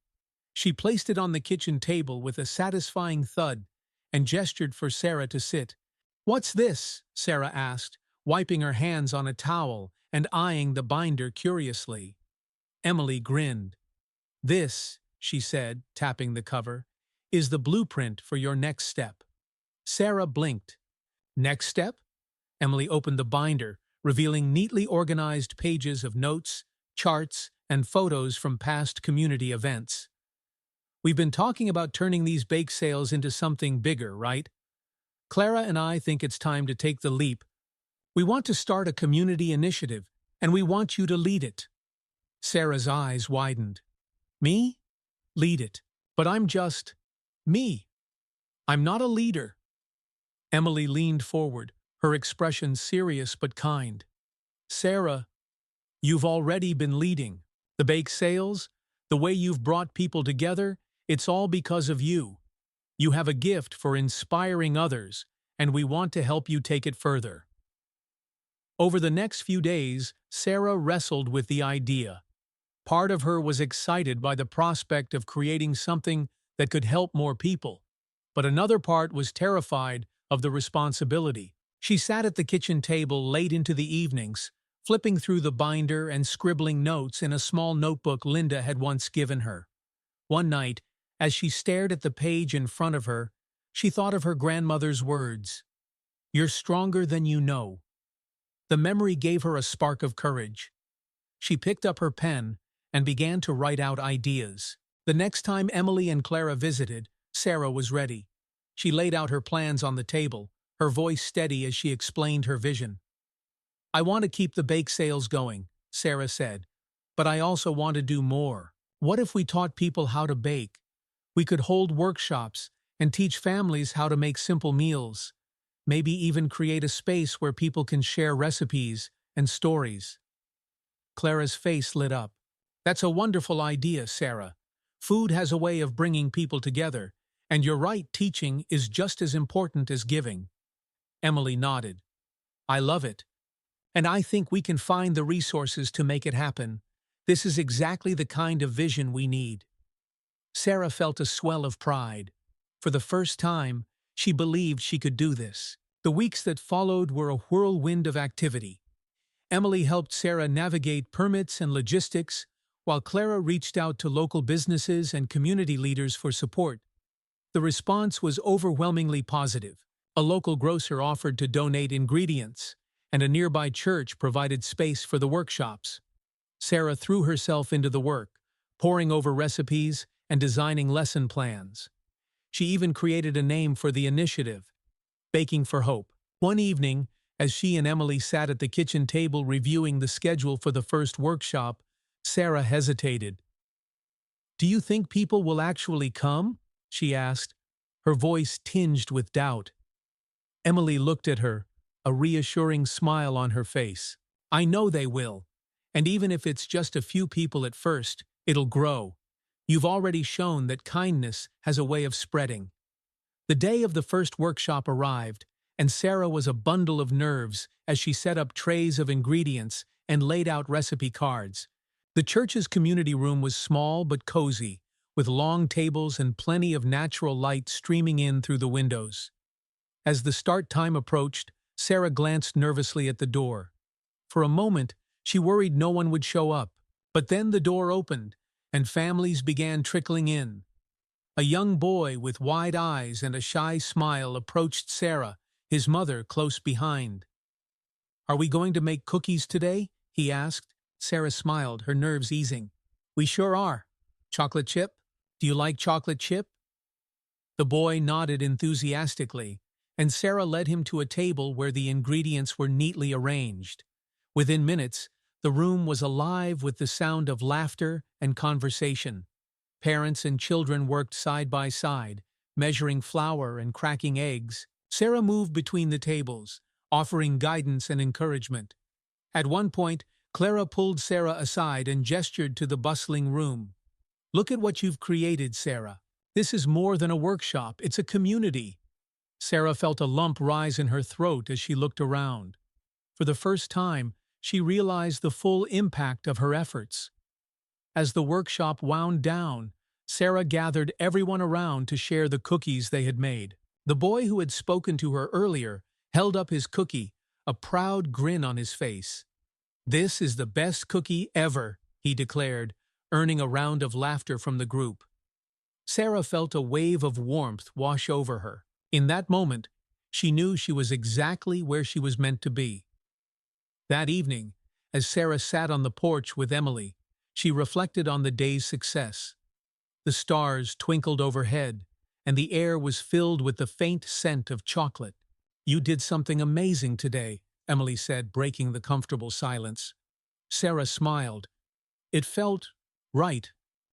She placed it on the kitchen table with a satisfying thud and gestured for Sarah to sit. "What's this?" Sarah asked, wiping her hands on a towel and eyeing the binder curiously. Emily grinned. "This," she said, tapping the cover, "is the blueprint for your next step." Sarah blinked. "Next step?" Emily opened the binder, revealing neatly organized pages of notes, charts, and photos from past community events. "We've been talking about turning these bake sales into something bigger, right? Clara and I think it's time to take the leap. We want to start a community initiative, and we want you to lead it." Sarah's eyes widened. "Me? Lead it. But I'm just me. I'm not a leader." Emily leaned forward, her expression serious but kind. "Sarah, you've already been leading. The bake sales, the way you've brought people together, it's all because of you. You have a gift for inspiring others, and we want to help you take it further." Over the next few days, Sarah wrestled with the idea. Part of her was excited by the prospect of creating something that could help more people, but another part was terrified of the responsibility. She sat at the kitchen table late into the evenings, flipping through the binder and scribbling notes in a small notebook Linda had once given her. One night, as she stared at the page in front of her, she thought of her grandmother's words, "You're stronger than you know." The memory gave her a spark of courage. She picked up her pen and began to write out ideas. The next time Emily and Clara visited, Sarah was ready. She laid out her plans on the table, her voice steady as she explained her vision. "I want to keep the bake sales going," Sarah said, "but I also want to do more. What if we taught people how to bake? We could hold workshops and teach families how to make simple meals. maybe even create a space where people can share recipes and stories. Clara's face lit up. That's a wonderful idea, Sarah. Food has a way of bringing people together, and you're right, teaching is just as important as giving. Emily nodded. I love it. And I think we can find the resources to make it happen. This is exactly the kind of vision we need. Sarah felt a swell of pride. For the first time, she believed she could do this. The weeks that followed were a whirlwind of activity. Emily helped Sarah navigate permits and logistics, while Clara reached out to local businesses and community leaders for support. The response was overwhelmingly positive. A local grocer offered to donate ingredients, and a nearby church provided space for the workshops. Sarah threw herself into the work, poring over recipes and designing lesson plans. She even created a name for the initiative, Baking for Hope. One evening, as she and Emily sat at the kitchen table reviewing the schedule for the first workshop, Sarah hesitated. "Do you think people will actually come?" she asked, her voice tinged with doubt. Emily looked at her, a reassuring smile on her face. "I know they will. And even if it's just a few people at first, it'll grow. You've already shown that kindness has a way of spreading." The day of the first workshop arrived, and Sarah was a bundle of nerves as she set up trays of ingredients and laid out recipe cards. The church's community room was small but cozy, with long tables and plenty of natural light streaming in through the windows. As the start time approached, Sarah glanced nervously at the door. For a moment, she worried no one would show up, but then the door opened, and families began trickling in. A young boy with wide eyes and a shy smile approached Sarah, his mother close behind. "Are we going to make cookies today?" he asked. Sarah smiled, her nerves easing. "We sure are. Chocolate chip? Do you like chocolate chip?" The boy nodded enthusiastically, and Sarah led him to a table where the ingredients were neatly arranged. Within minutes, the room was alive with the sound of laughter and conversation. Parents and children worked side by side, measuring flour and cracking eggs. Sarah moved between the tables, offering guidance and encouragement. At one point, Clara pulled Sarah aside and gestured to the bustling room. "Look at what you've created, Sarah. This is more than a workshop, it's a community." Sarah felt a lump rise in her throat as she looked around. For the first time, she realized the full impact of her efforts. As the workshop wound down, Sarah gathered everyone around to share the cookies they had made. The boy who had spoken to her earlier held up his cookie, a proud grin on his face. "This is the best cookie ever," he declared, earning a round of laughter from the group. Sarah felt a wave of warmth wash over her. In that moment, she knew she was exactly where she was meant to be. That evening, as Sarah sat on the porch with Emily, she reflected on the day's success. The stars twinkled overhead, and the air was filled with the faint scent of chocolate. "You did something amazing today," Emily said, breaking the comfortable silence. Sarah smiled. "It felt right,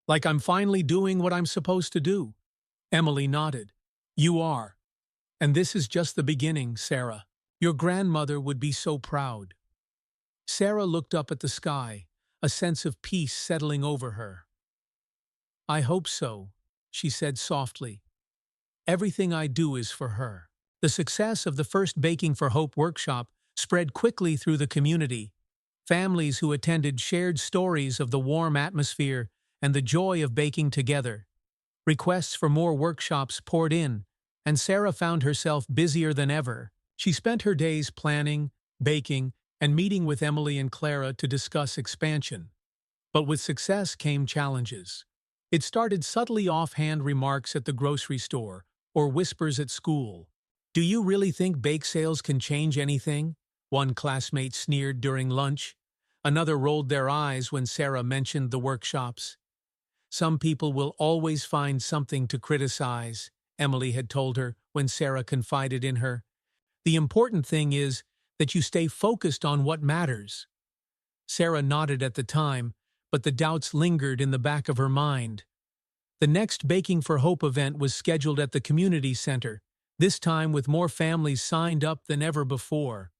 like I'm finally doing what I'm supposed to do." Emily nodded. "You are. And this is just the beginning, Sarah. Your grandmother would be so proud." Sarah looked up at the sky, a sense of peace settling over her. "I hope so," she said softly. "Everything I do is for her." The success of the first Baking for Hope workshop spread quickly through the community. Families who attended shared stories of the warm atmosphere and the joy of baking together. Requests for more workshops poured in, and Sarah found herself busier than ever. She spent her days planning, baking, and meeting with Emily and Clara to discuss expansion. But with success came challenges. It started subtly offhand remarks at the grocery store or whispers at school. "Do you really think bake sales can change anything?" one classmate sneered during lunch. Another rolled their eyes when Sarah mentioned the workshops. "Some people will always find something to criticize," Emily had told her when Sarah confided in her. "The important thing is that you stay focused on what matters." Sarah nodded at the time, but the doubts lingered in the back of her mind. The next Baking for Hope event was scheduled at the community center, this time with more families signed up than ever before.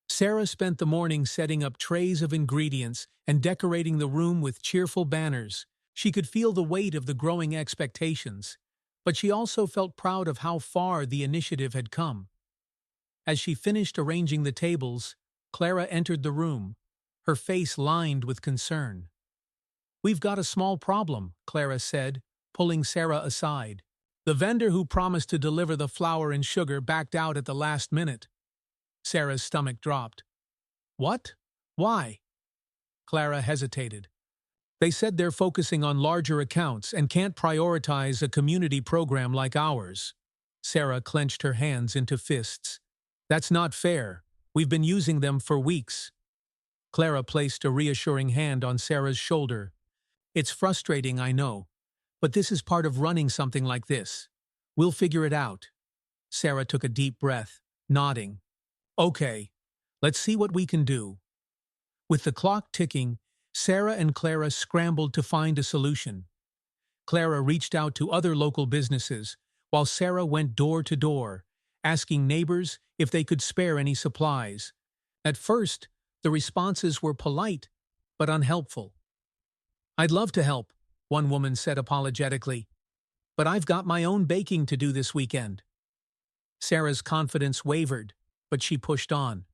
Sarah spent the morning setting up trays of ingredients and decorating the room with cheerful banners. She could feel the weight of the growing expectations, but she also felt proud of how far the initiative had come. As she finished arranging the tables, Clara entered the room, her face lined with concern. "We've got a small problem," Clara said, pulling Sarah aside. "The vendor who promised to deliver the flour and sugar backed out at the last minute." Sarah's stomach dropped. "What? Why?" Clara hesitated. "They said they're focusing on larger accounts and can't prioritize a community program like ours." Sarah clenched her hands into fists. "That's not fair. We've been using them for weeks." Clara placed a reassuring hand on Sarah's shoulder. "It's frustrating, I know, but this is part of running something like this. We'll figure it out." Sarah took a deep breath, nodding. "Okay, let's see what we can do." With the clock ticking, Sarah and Clara scrambled to find a solution. Clara reached out to other local businesses, while Sarah went door to door, asking neighbors if they could spare any supplies. At first, the responses were polite, but unhelpful. "I'd love to help," one woman said apologetically, "but I've got my own baking to do this weekend." Sarah's confidence wavered, but she pushed on.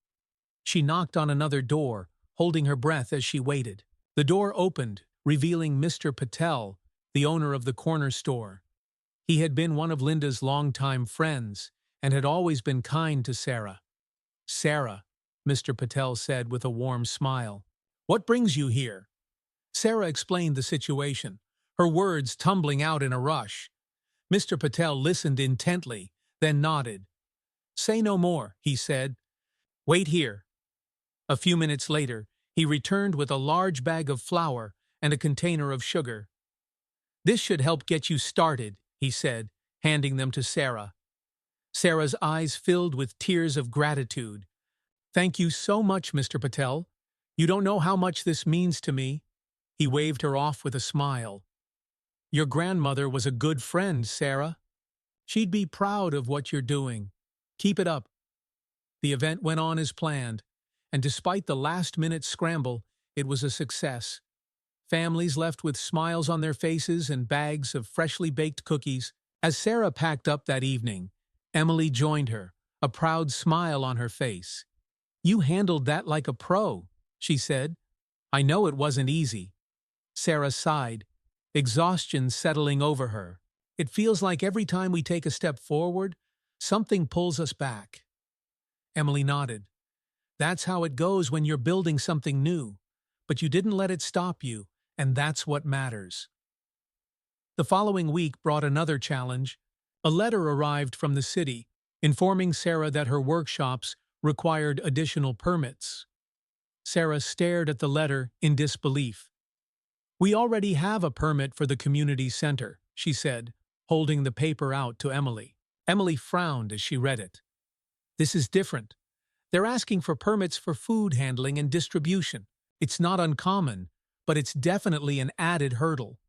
She knocked on another door, holding her breath as she waited. The door opened, revealing Mr. Patel, the owner of the corner store. He had been one of Linda's longtime friends and had always been kind to Sarah. "Sarah," Mr. Patel said with a warm smile, "what brings you here?" Sarah explained the situation, her words tumbling out in a rush. Mr. Patel listened intently, then nodded. "Say no more," he said. "Wait here." A few minutes later, he returned with a large bag of flour and a container of sugar. "This should help get you started," he said, handing them to Sarah. Sarah's eyes filled with tears of gratitude. "Thank you so much, Mr. Patel. You don't know how much this means to me." He waved her off with a smile. "Your grandmother was a good friend, Sarah. She'd be proud of what you're doing. Keep it up." The event went on as planned, and despite the last-minute scramble, it was a success. Families left with smiles on their faces and bags of freshly baked cookies. As Sarah packed up that evening, Emily joined her, a proud smile on her face. "You handled that like a pro," she said. "I know it wasn't easy." Sarah sighed, exhaustion settling over her. "It feels like every time we take a step forward, something pulls us back." Emily nodded. "That's how it goes when you're building something new. But you didn't let it stop you, and that's what matters." The following week brought another challenge. A letter arrived from the city, informing Sarah that her workshops required additional permits. Sarah stared at the letter in disbelief. "We already have a permit for the community center," she said, holding the paper out to Emily. Emily frowned as she read it. "This is different. They're asking for permits for food handling and distribution. It's not uncommon, but it's definitely an added hurdle."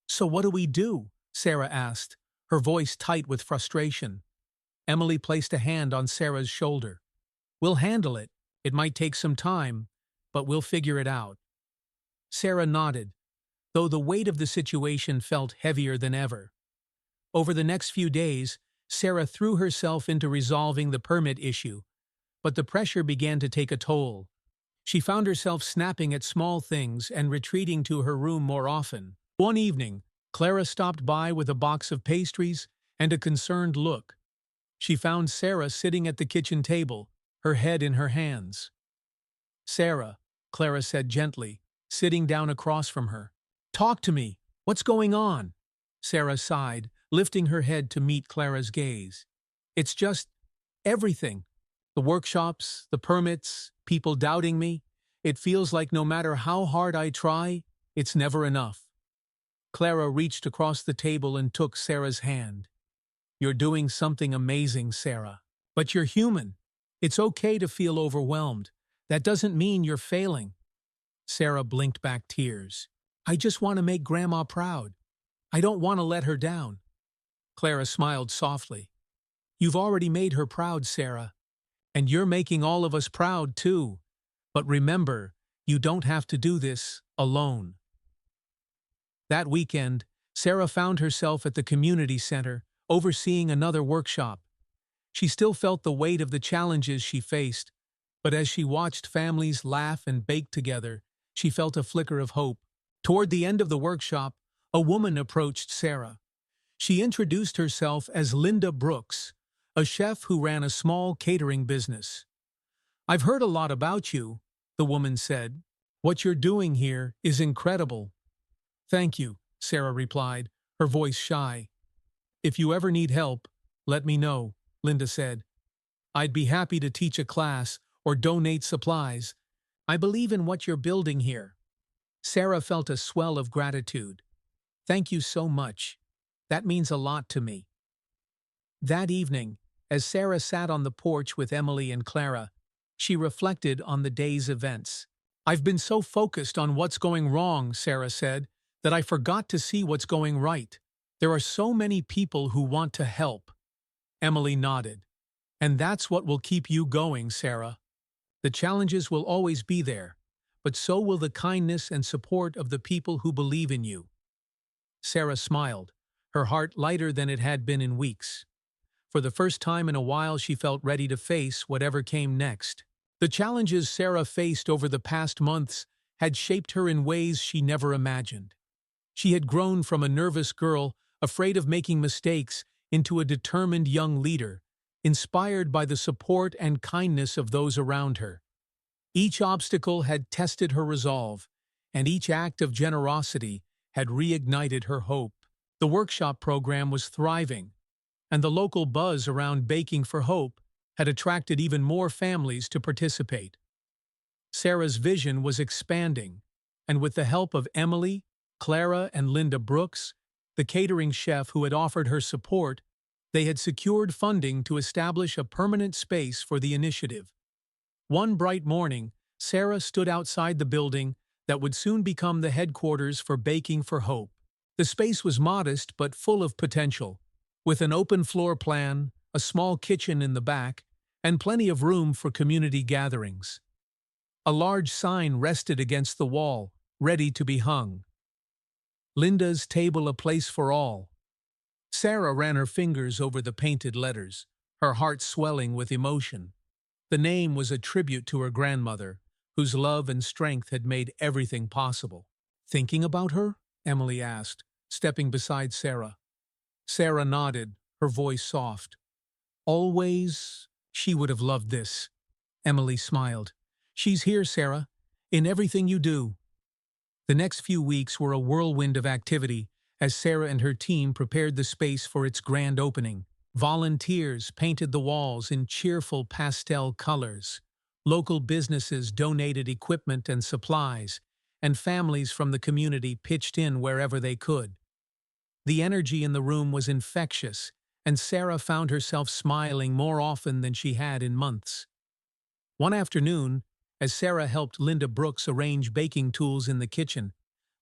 "So what do we do?" Sarah asked, her voice tight with frustration. Emily placed a hand on Sarah's shoulder. "We'll handle it. It might take some time, but we'll figure it out." Sarah nodded, though the weight of the situation felt heavier than ever. Over the next few days, Sarah threw herself into resolving the permit issue, but the pressure began to take a toll. She found herself snapping at small things and retreating to her room more often. One evening, Clara stopped by with a box of pastries and a concerned look. She found Sarah sitting at the kitchen table, her head in her hands. "Sarah," Clara said gently, sitting down across from her. "Talk to me. What's going on?" Sarah sighed, lifting her head to meet Clara's gaze. "It's just everything. The workshops, the permits, people doubting me. It feels like no matter how hard I try, it's never enough." Clara reached across the table and took Sarah's hand. "You're doing something amazing, Sarah. But you're human. It's okay to feel overwhelmed. That doesn't mean you're failing." Sarah blinked back tears. "I just want to make Grandma proud. I don't want to let her down." Clara smiled softly. You've already made her proud, Sarah. And you're making all of us proud, too. But remember, you don't have to do this alone. That weekend, Sarah found herself at the community center, overseeing another workshop. She still felt the weight of the challenges she faced, but as she watched families laugh and bake together, she felt a flicker of hope. Toward the end of the workshop, a woman approached Sarah. She introduced herself as Linda Brooks, a chef who ran a small catering business. "I've heard a lot about you," the woman said. "What you're doing here is incredible." "Thank you," Sarah replied, her voice shy. "If you ever need help, let me know," Linda said. "I'd be happy to teach a class or donate supplies. I believe in what you're building here." Sarah felt a swell of gratitude. "Thank you so much. That means a lot to me." That evening, as Sarah sat on the porch with Emily and Clara, she reflected on the day's events. "I've been so focused on what's going wrong," Sarah said, "that I forgot to see what's going right. There are so many people who want to help." Emily nodded. "And that's what will keep you going, Sarah. The challenges will always be there, but so will the kindness and support of the people who believe in you." Sarah smiled, her heart lighter than it had been in weeks. For the first time in a while, she felt ready to face whatever came next. The challenges Sarah faced over the past months had shaped her in ways she never imagined. She had grown from a nervous girl, afraid of making mistakes, into a determined young leader, inspired by the support and kindness of those around her. Each obstacle had tested her resolve, and each act of generosity had reignited her hope. The workshop program was thriving, and the local buzz around Baking for Hope had attracted even more families to participate. Sarah's vision was expanding, and with the help of Emily, Clara, and Linda Brooks, the catering chef who had offered her support, they had secured funding to establish a permanent space for the initiative. One bright morning, Sarah stood outside the building that would soon become the headquarters for Baking for Hope. The space was modest but full of potential, with an open floor plan, a small kitchen in the back, and plenty of room for community gatherings. A large sign rested against the wall, ready to be hung. "Linda's Table, a place for all." Sarah ran her fingers over the painted letters, her heart swelling with emotion. The name was a tribute to her grandmother, whose love and strength had made everything possible. "Thinking about her?" Emily asked, stepping beside Sarah. Sarah nodded, her voice soft. "Always, she would have loved this." Emily smiled. "She's here, Sarah, in everything you do." The next few weeks were a whirlwind of activity as Sarah and her team prepared the space for its grand opening. Volunteers painted the walls in cheerful pastel colors. Local businesses donated equipment and supplies, and families from the community pitched in wherever they could. The energy in the room was infectious, and Sarah found herself smiling more often than she had in months. One afternoon, as Sarah helped Linda Brooks arrange baking tools in the kitchen,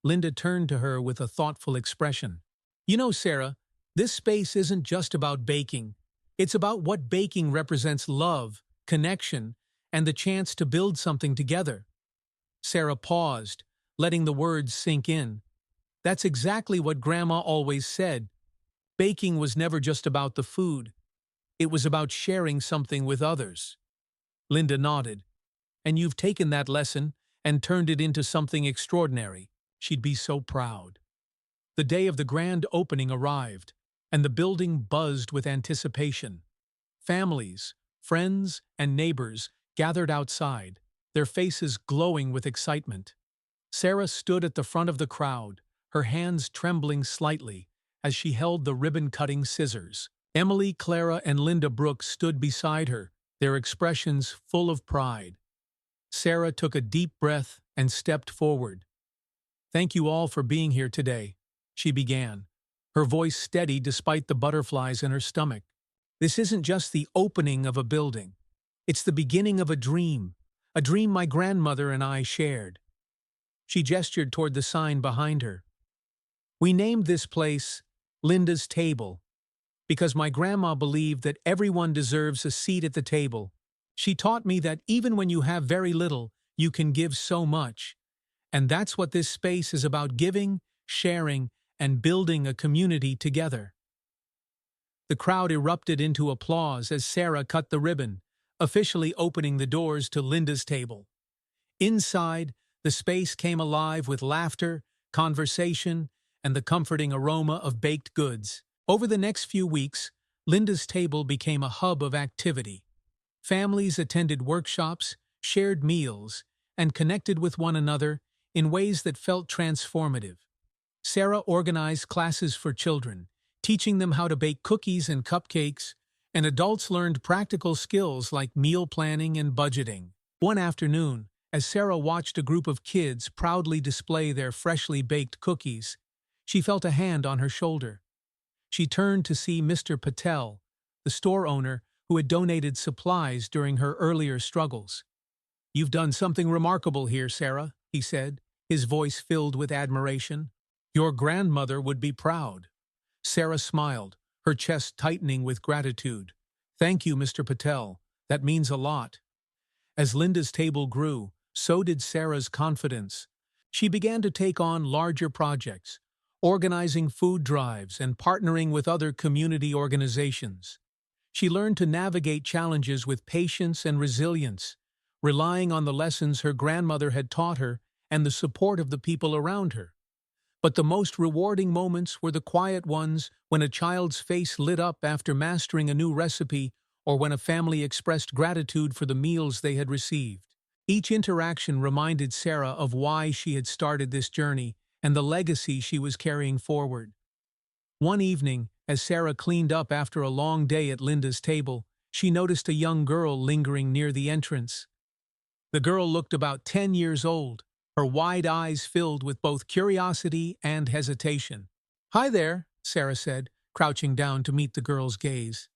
Linda turned to her with a thoughtful expression. "You know, Sarah, this space isn't just about baking. It's about what baking represents: love, connection, and the chance to build something together." Sarah paused, letting the words sink in. "That's exactly what Grandma always said. Baking was never just about the food. It was about sharing something with others." Linda nodded. "And you've taken that lesson and turned it into something extraordinary." She'd be so proud. The day of the grand opening arrived, and the building buzzed with anticipation. Families, friends, and neighbors gathered outside, their faces glowing with excitement. Sarah stood at the front of the crowd, her hands trembling slightly as she held the ribbon-cutting scissors. Emily, Clara, and Linda Brooks stood beside her, their expressions full of pride. Sarah took a deep breath and stepped forward. "Thank you all for being here today," she began, her voice steady despite the butterflies in her stomach. "This isn't just the opening of a building. It's the beginning of a dream my grandmother and I shared." She gestured toward the sign behind her. "We named this place Linda's Table. because my grandma believed that everyone deserves a seat at the table. She taught me that even when you have very little, you can give so much. And that's what this space is about: giving, sharing, and building a community together. The crowd erupted into applause as Sarah cut the ribbon, officially opening the doors to Linda's table. Inside, the space came alive with laughter, conversation, and the comforting aroma of baked goods. Over the next few weeks, Linda's table became a hub of activity. Families attended workshops, shared meals, and connected with one another in ways that felt transformative. Sarah organized classes for children, teaching them how to bake cookies and cupcakes, and adults learned practical skills like meal planning and budgeting. One afternoon, as Sarah watched a group of kids proudly display their freshly baked cookies, she felt a hand on her shoulder. She turned to see Mr. Patel, the store owner who had donated supplies during her earlier struggles. "You've done something remarkable here, Sarah," he said, his voice filled with admiration. "Your grandmother would be proud." Sarah smiled, her chest tightening with gratitude. "Thank you, Mr. Patel. That means a lot." As Linda's table grew, so did Sarah's confidence. She began to take on larger projects, organizing food drives and partnering with other community organizations. She learned to navigate challenges with patience and resilience, relying on the lessons her grandmother had taught her and the support of the people around her. But the most rewarding moments were the quiet ones, when a child's face lit up after mastering a new recipe or when a family expressed gratitude for the meals they had received. Each interaction reminded Sarah of why she had started this journey and the legacy she was carrying forward. One evening, as Sarah cleaned up after a long day at Linda's table, she noticed a young girl lingering near the entrance. The girl looked about 10 years old, her wide eyes filled with both curiosity and hesitation. "Hi there," Sarah said, crouching down to meet the girl's gaze.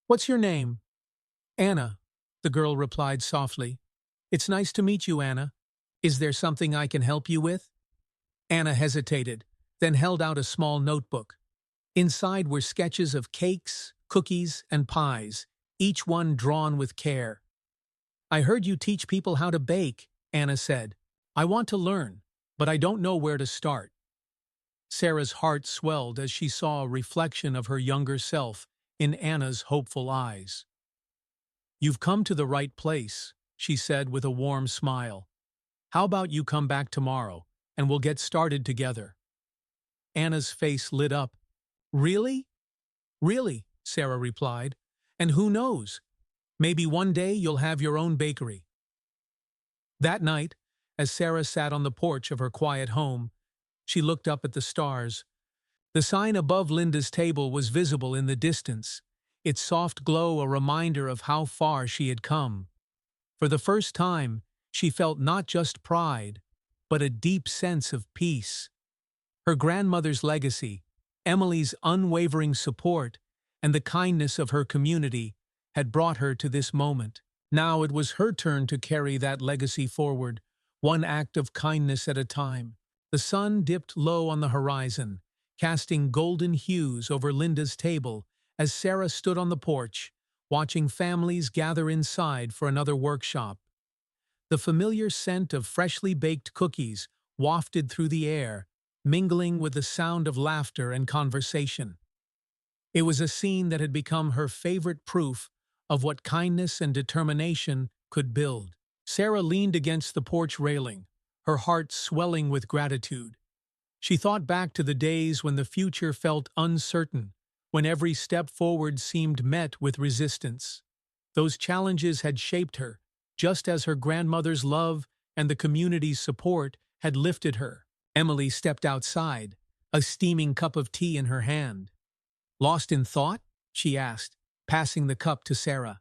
"What's your name?" "Anna," the girl replied softly. "It's nice to meet you, Anna. Is there something I can help you with?" Anna hesitated, then held out a small notebook. Inside were sketches of cakes, cookies, and pies, each one drawn with care. "I heard you teach people how to bake," Anna said. "I want to learn, but I don't know where to start." Sarah's heart swelled as she saw a reflection of her younger self in Anna's hopeful eyes. "You've come to the right place," she said with a warm smile. "How about you come back tomorrow, and we'll get started together?" Anna's face lit up. "Really?" "Really," Sarah replied. "And who knows? Maybe one day you'll have your own bakery." That night, as Sarah sat on the porch of her quiet home, she looked up at the stars. The sign above Linda's table was visible in the distance, its soft glow a reminder of how far she had come. For the first time, she felt not just pride, but a deep sense of peace. Her grandmother's legacy, Emily's unwavering support, and the kindness of her community had brought her to this moment. Now it was her turn to carry that legacy forward, one act of kindness at a time. The sun dipped low on the horizon, casting golden hues over Linda's table as Sarah stood on the porch, watching families gather inside for another workshop. The familiar scent of freshly baked cookies wafted through the air, mingling with the sound of laughter and conversation. It was a scene that had become her favorite proof of what kindness and determination could build. Sarah leaned against the porch railing, her heart swelling with gratitude. She thought back to the days when the future felt uncertain, when every step forward seemed met with resistance. Those challenges had shaped her, just as her grandmother's love and the community's support had lifted her. Emily stepped outside, a steaming cup of tea in her hand. "Lost in thought?" she asked, passing the cup to Sarah.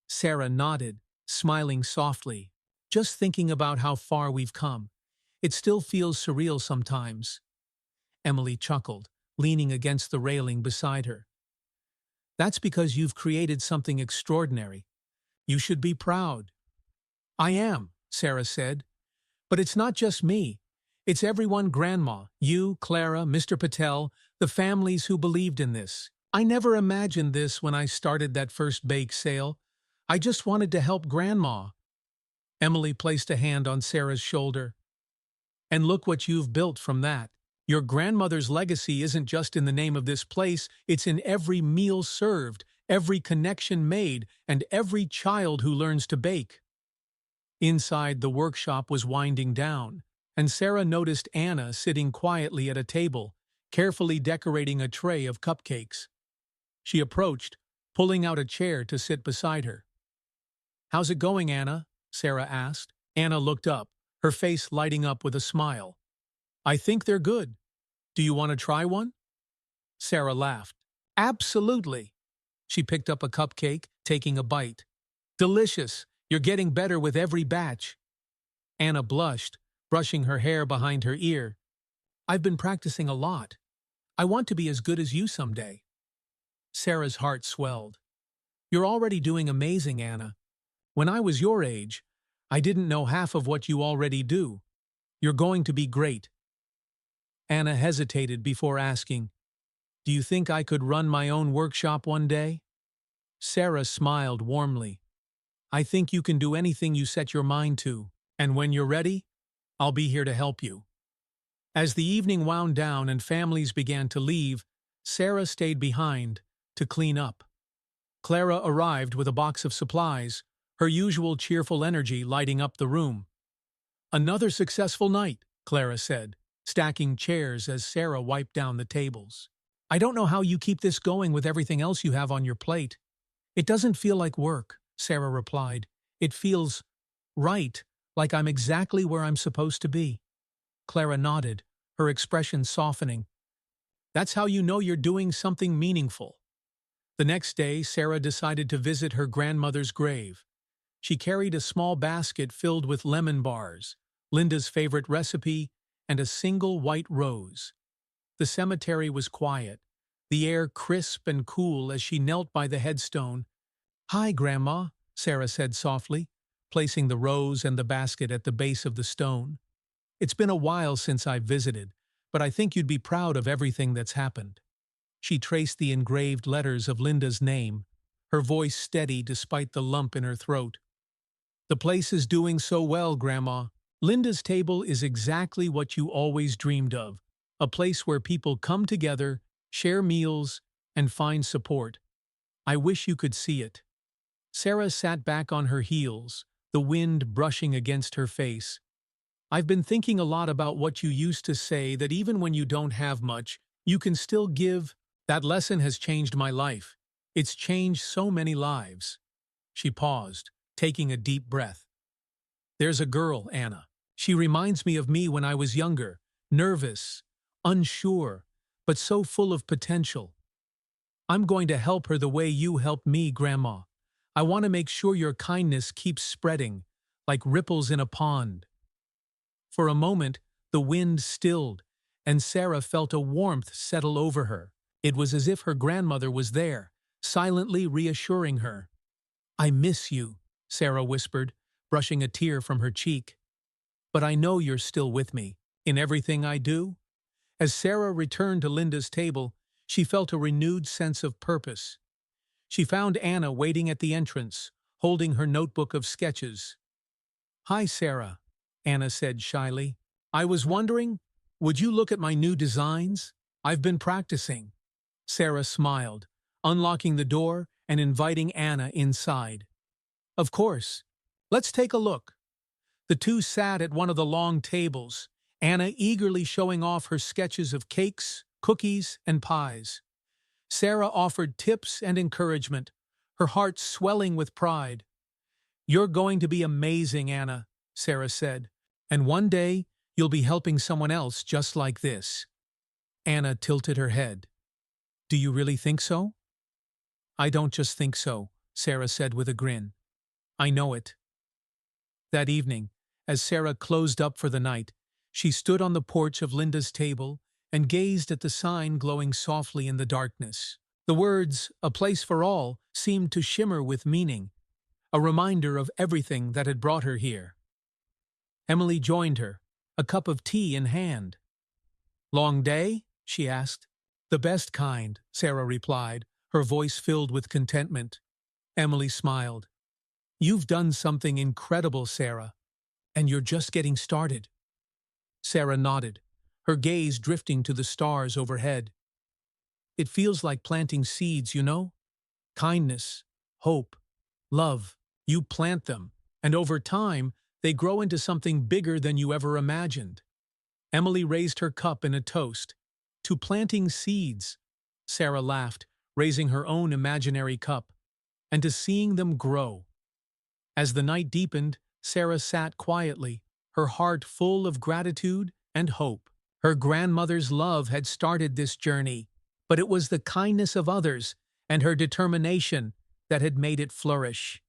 Sarah nodded, smiling softly. "Just thinking about how far we've come. It still feels surreal sometimes." Emily chuckled, leaning against the railing beside her. "That's because you've created something extraordinary. You should be proud." "I am," Sarah said. "But it's not just me. It's everyone, Grandma, you, Clara, Mr. Patel, the families who believed in this. I never imagined this when I started that first bake sale. I just wanted to help Grandma. Emily placed a hand on Sarah's shoulder. And look what you've built from that. Your grandmother's legacy isn't just in the name of this place, it's in every meal served, every connection made, and every child who learns to bake. Inside, the workshop was winding down, and Sarah noticed Anna sitting quietly at a table, carefully decorating a tray of cupcakes. She approached, pulling out a chair to sit beside her. "How's it going, Anna?" Sarah asked. Anna looked up, her face lighting up with a smile. "I think they're good. Do you want to try one?" Sarah laughed. "Absolutely." She picked up a cupcake, taking a bite. "Delicious. You're getting better with every batch." Anna blushed, brushing her hair behind her ear. "I've been practicing a lot. I want to be as good as you someday." Sarah's heart swelled. "You're already doing amazing, Anna. When I was your age, I didn't know half of what you already do. You're going to be great." Anna hesitated before asking, "Do you think I could run my own workshop one day?" Sarah smiled warmly. "I think you can do anything you set your mind to, and when you're ready, I'll be here to help you." As the evening wound down and families began to leave, Sarah stayed behind to clean up. Clara arrived with a box of supplies, her usual cheerful energy lighting up the room. "Another successful night," Clara said, stacking chairs as Sarah wiped down the tables. "I don't know how you keep this going with everything else you have on your plate." "It doesn't feel like work," Sarah replied. "It feels right, like I'm exactly where I'm supposed to be." Clara nodded, her expression softening. "That's how you know you're doing something meaningful." The next day, Sarah decided to visit her grandmother's grave. She carried a small basket filled with lemon bars, Linda's favorite recipe, and a single white rose. The cemetery was quiet, the air crisp and cool as she knelt by the headstone. "Hi, Grandma," Sarah said softly, placing the rose and the basket at the base of the stone. "It's been a while since I've visited, but I think you'd be proud of everything that's happened." She traced the engraved letters of Linda's name, her voice steady despite the lump in her throat. "The place is doing so well, Grandma. Linda's table is exactly what you always dreamed of, a place where people come together, share meals, and find support. I wish you could see it." Sarah sat back on her heels, the wind brushing against her face. "I've been thinking a lot about what you used to say, that even when you don't have much, you can still give. That lesson has changed my life. It's changed so many lives." She paused, taking a deep breath. "There's a girl, Anna. She reminds me of me when I was younger, nervous, unsure, but so full of potential. I'm going to help her the way you helped me, Grandma. I want to make sure your kindness keeps spreading, like ripples in a pond." For a moment, the wind stilled, and Sarah felt a warmth settle over her. It was as if her grandmother was there, silently reassuring her. "I miss you," Sarah whispered, brushing a tear from her cheek. "But I know you're still with me, in everything I do." As Sarah returned to Linda's table, she felt a renewed sense of purpose. She found Anna waiting at the entrance, holding her notebook of sketches. "Hi, Sarah," Anna said shyly. "I was wondering, would you look at my new designs? I've been practicing." Sarah smiled, unlocking the door and inviting Anna inside. "Of course. Let's take a look." The two sat at one of the long tables, Anna eagerly showing off her sketches of cakes, cookies, and pies. Sarah offered tips and encouragement, her heart swelling with pride. "You're going to be amazing, Anna," Sarah said, "and one day you'll be helping someone else just like this." Anna tilted her head. "Do you really think so?" "I don't just think so," Sarah said with a grin. "I know it." That evening, as Sarah closed up for the night, she stood on the porch of Linda's table and gazed at the sign glowing softly in the darkness. The words, "A place for all," seemed to shimmer with meaning, a reminder of everything that had brought her here. Emily joined her, a cup of tea in hand. "Long day?" she asked. The best kind, Sarah replied, her voice filled with contentment. Emily smiled. You've done something incredible, Sarah, and you're just getting started. Sarah nodded, her gaze drifting to the stars overhead. It feels like planting seeds, you know? Kindness, hope, love. You plant them, and over time, they grow into something bigger than you ever imagined. Emily raised her cup in a toast. To planting seeds, Sarah laughed, raising her own imaginary cup, and to seeing them grow. As the night deepened, Sarah sat quietly, her heart full of gratitude and hope. Her grandmother's love had started this journey, but it was the kindness of others and her determination that had made it flourish.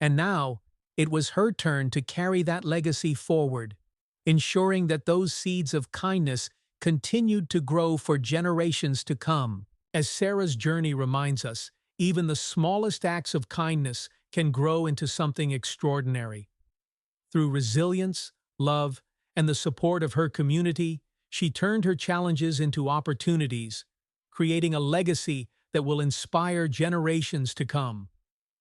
And now, it was her turn to carry that legacy forward, ensuring that those seeds of kindness continued to grow for generations to come. As Sarah's journey reminds us, even the smallest acts of kindness can grow into something extraordinary. Through resilience, love, and the support of her community, she turned her challenges into opportunities, creating a legacy that will inspire generations to come.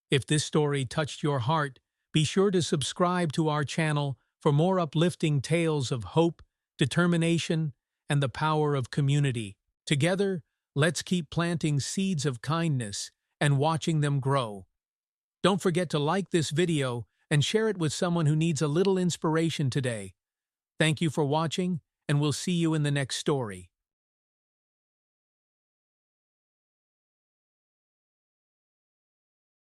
If this story touched your heart, be sure to subscribe to our channel for more uplifting tales of hope, determination, and the power of community. Together, let's keep planting seeds of kindness and watching them grow. Don't forget to like this video and share it with someone who needs a little inspiration today. Thank you for watching, and we'll see you in the next story.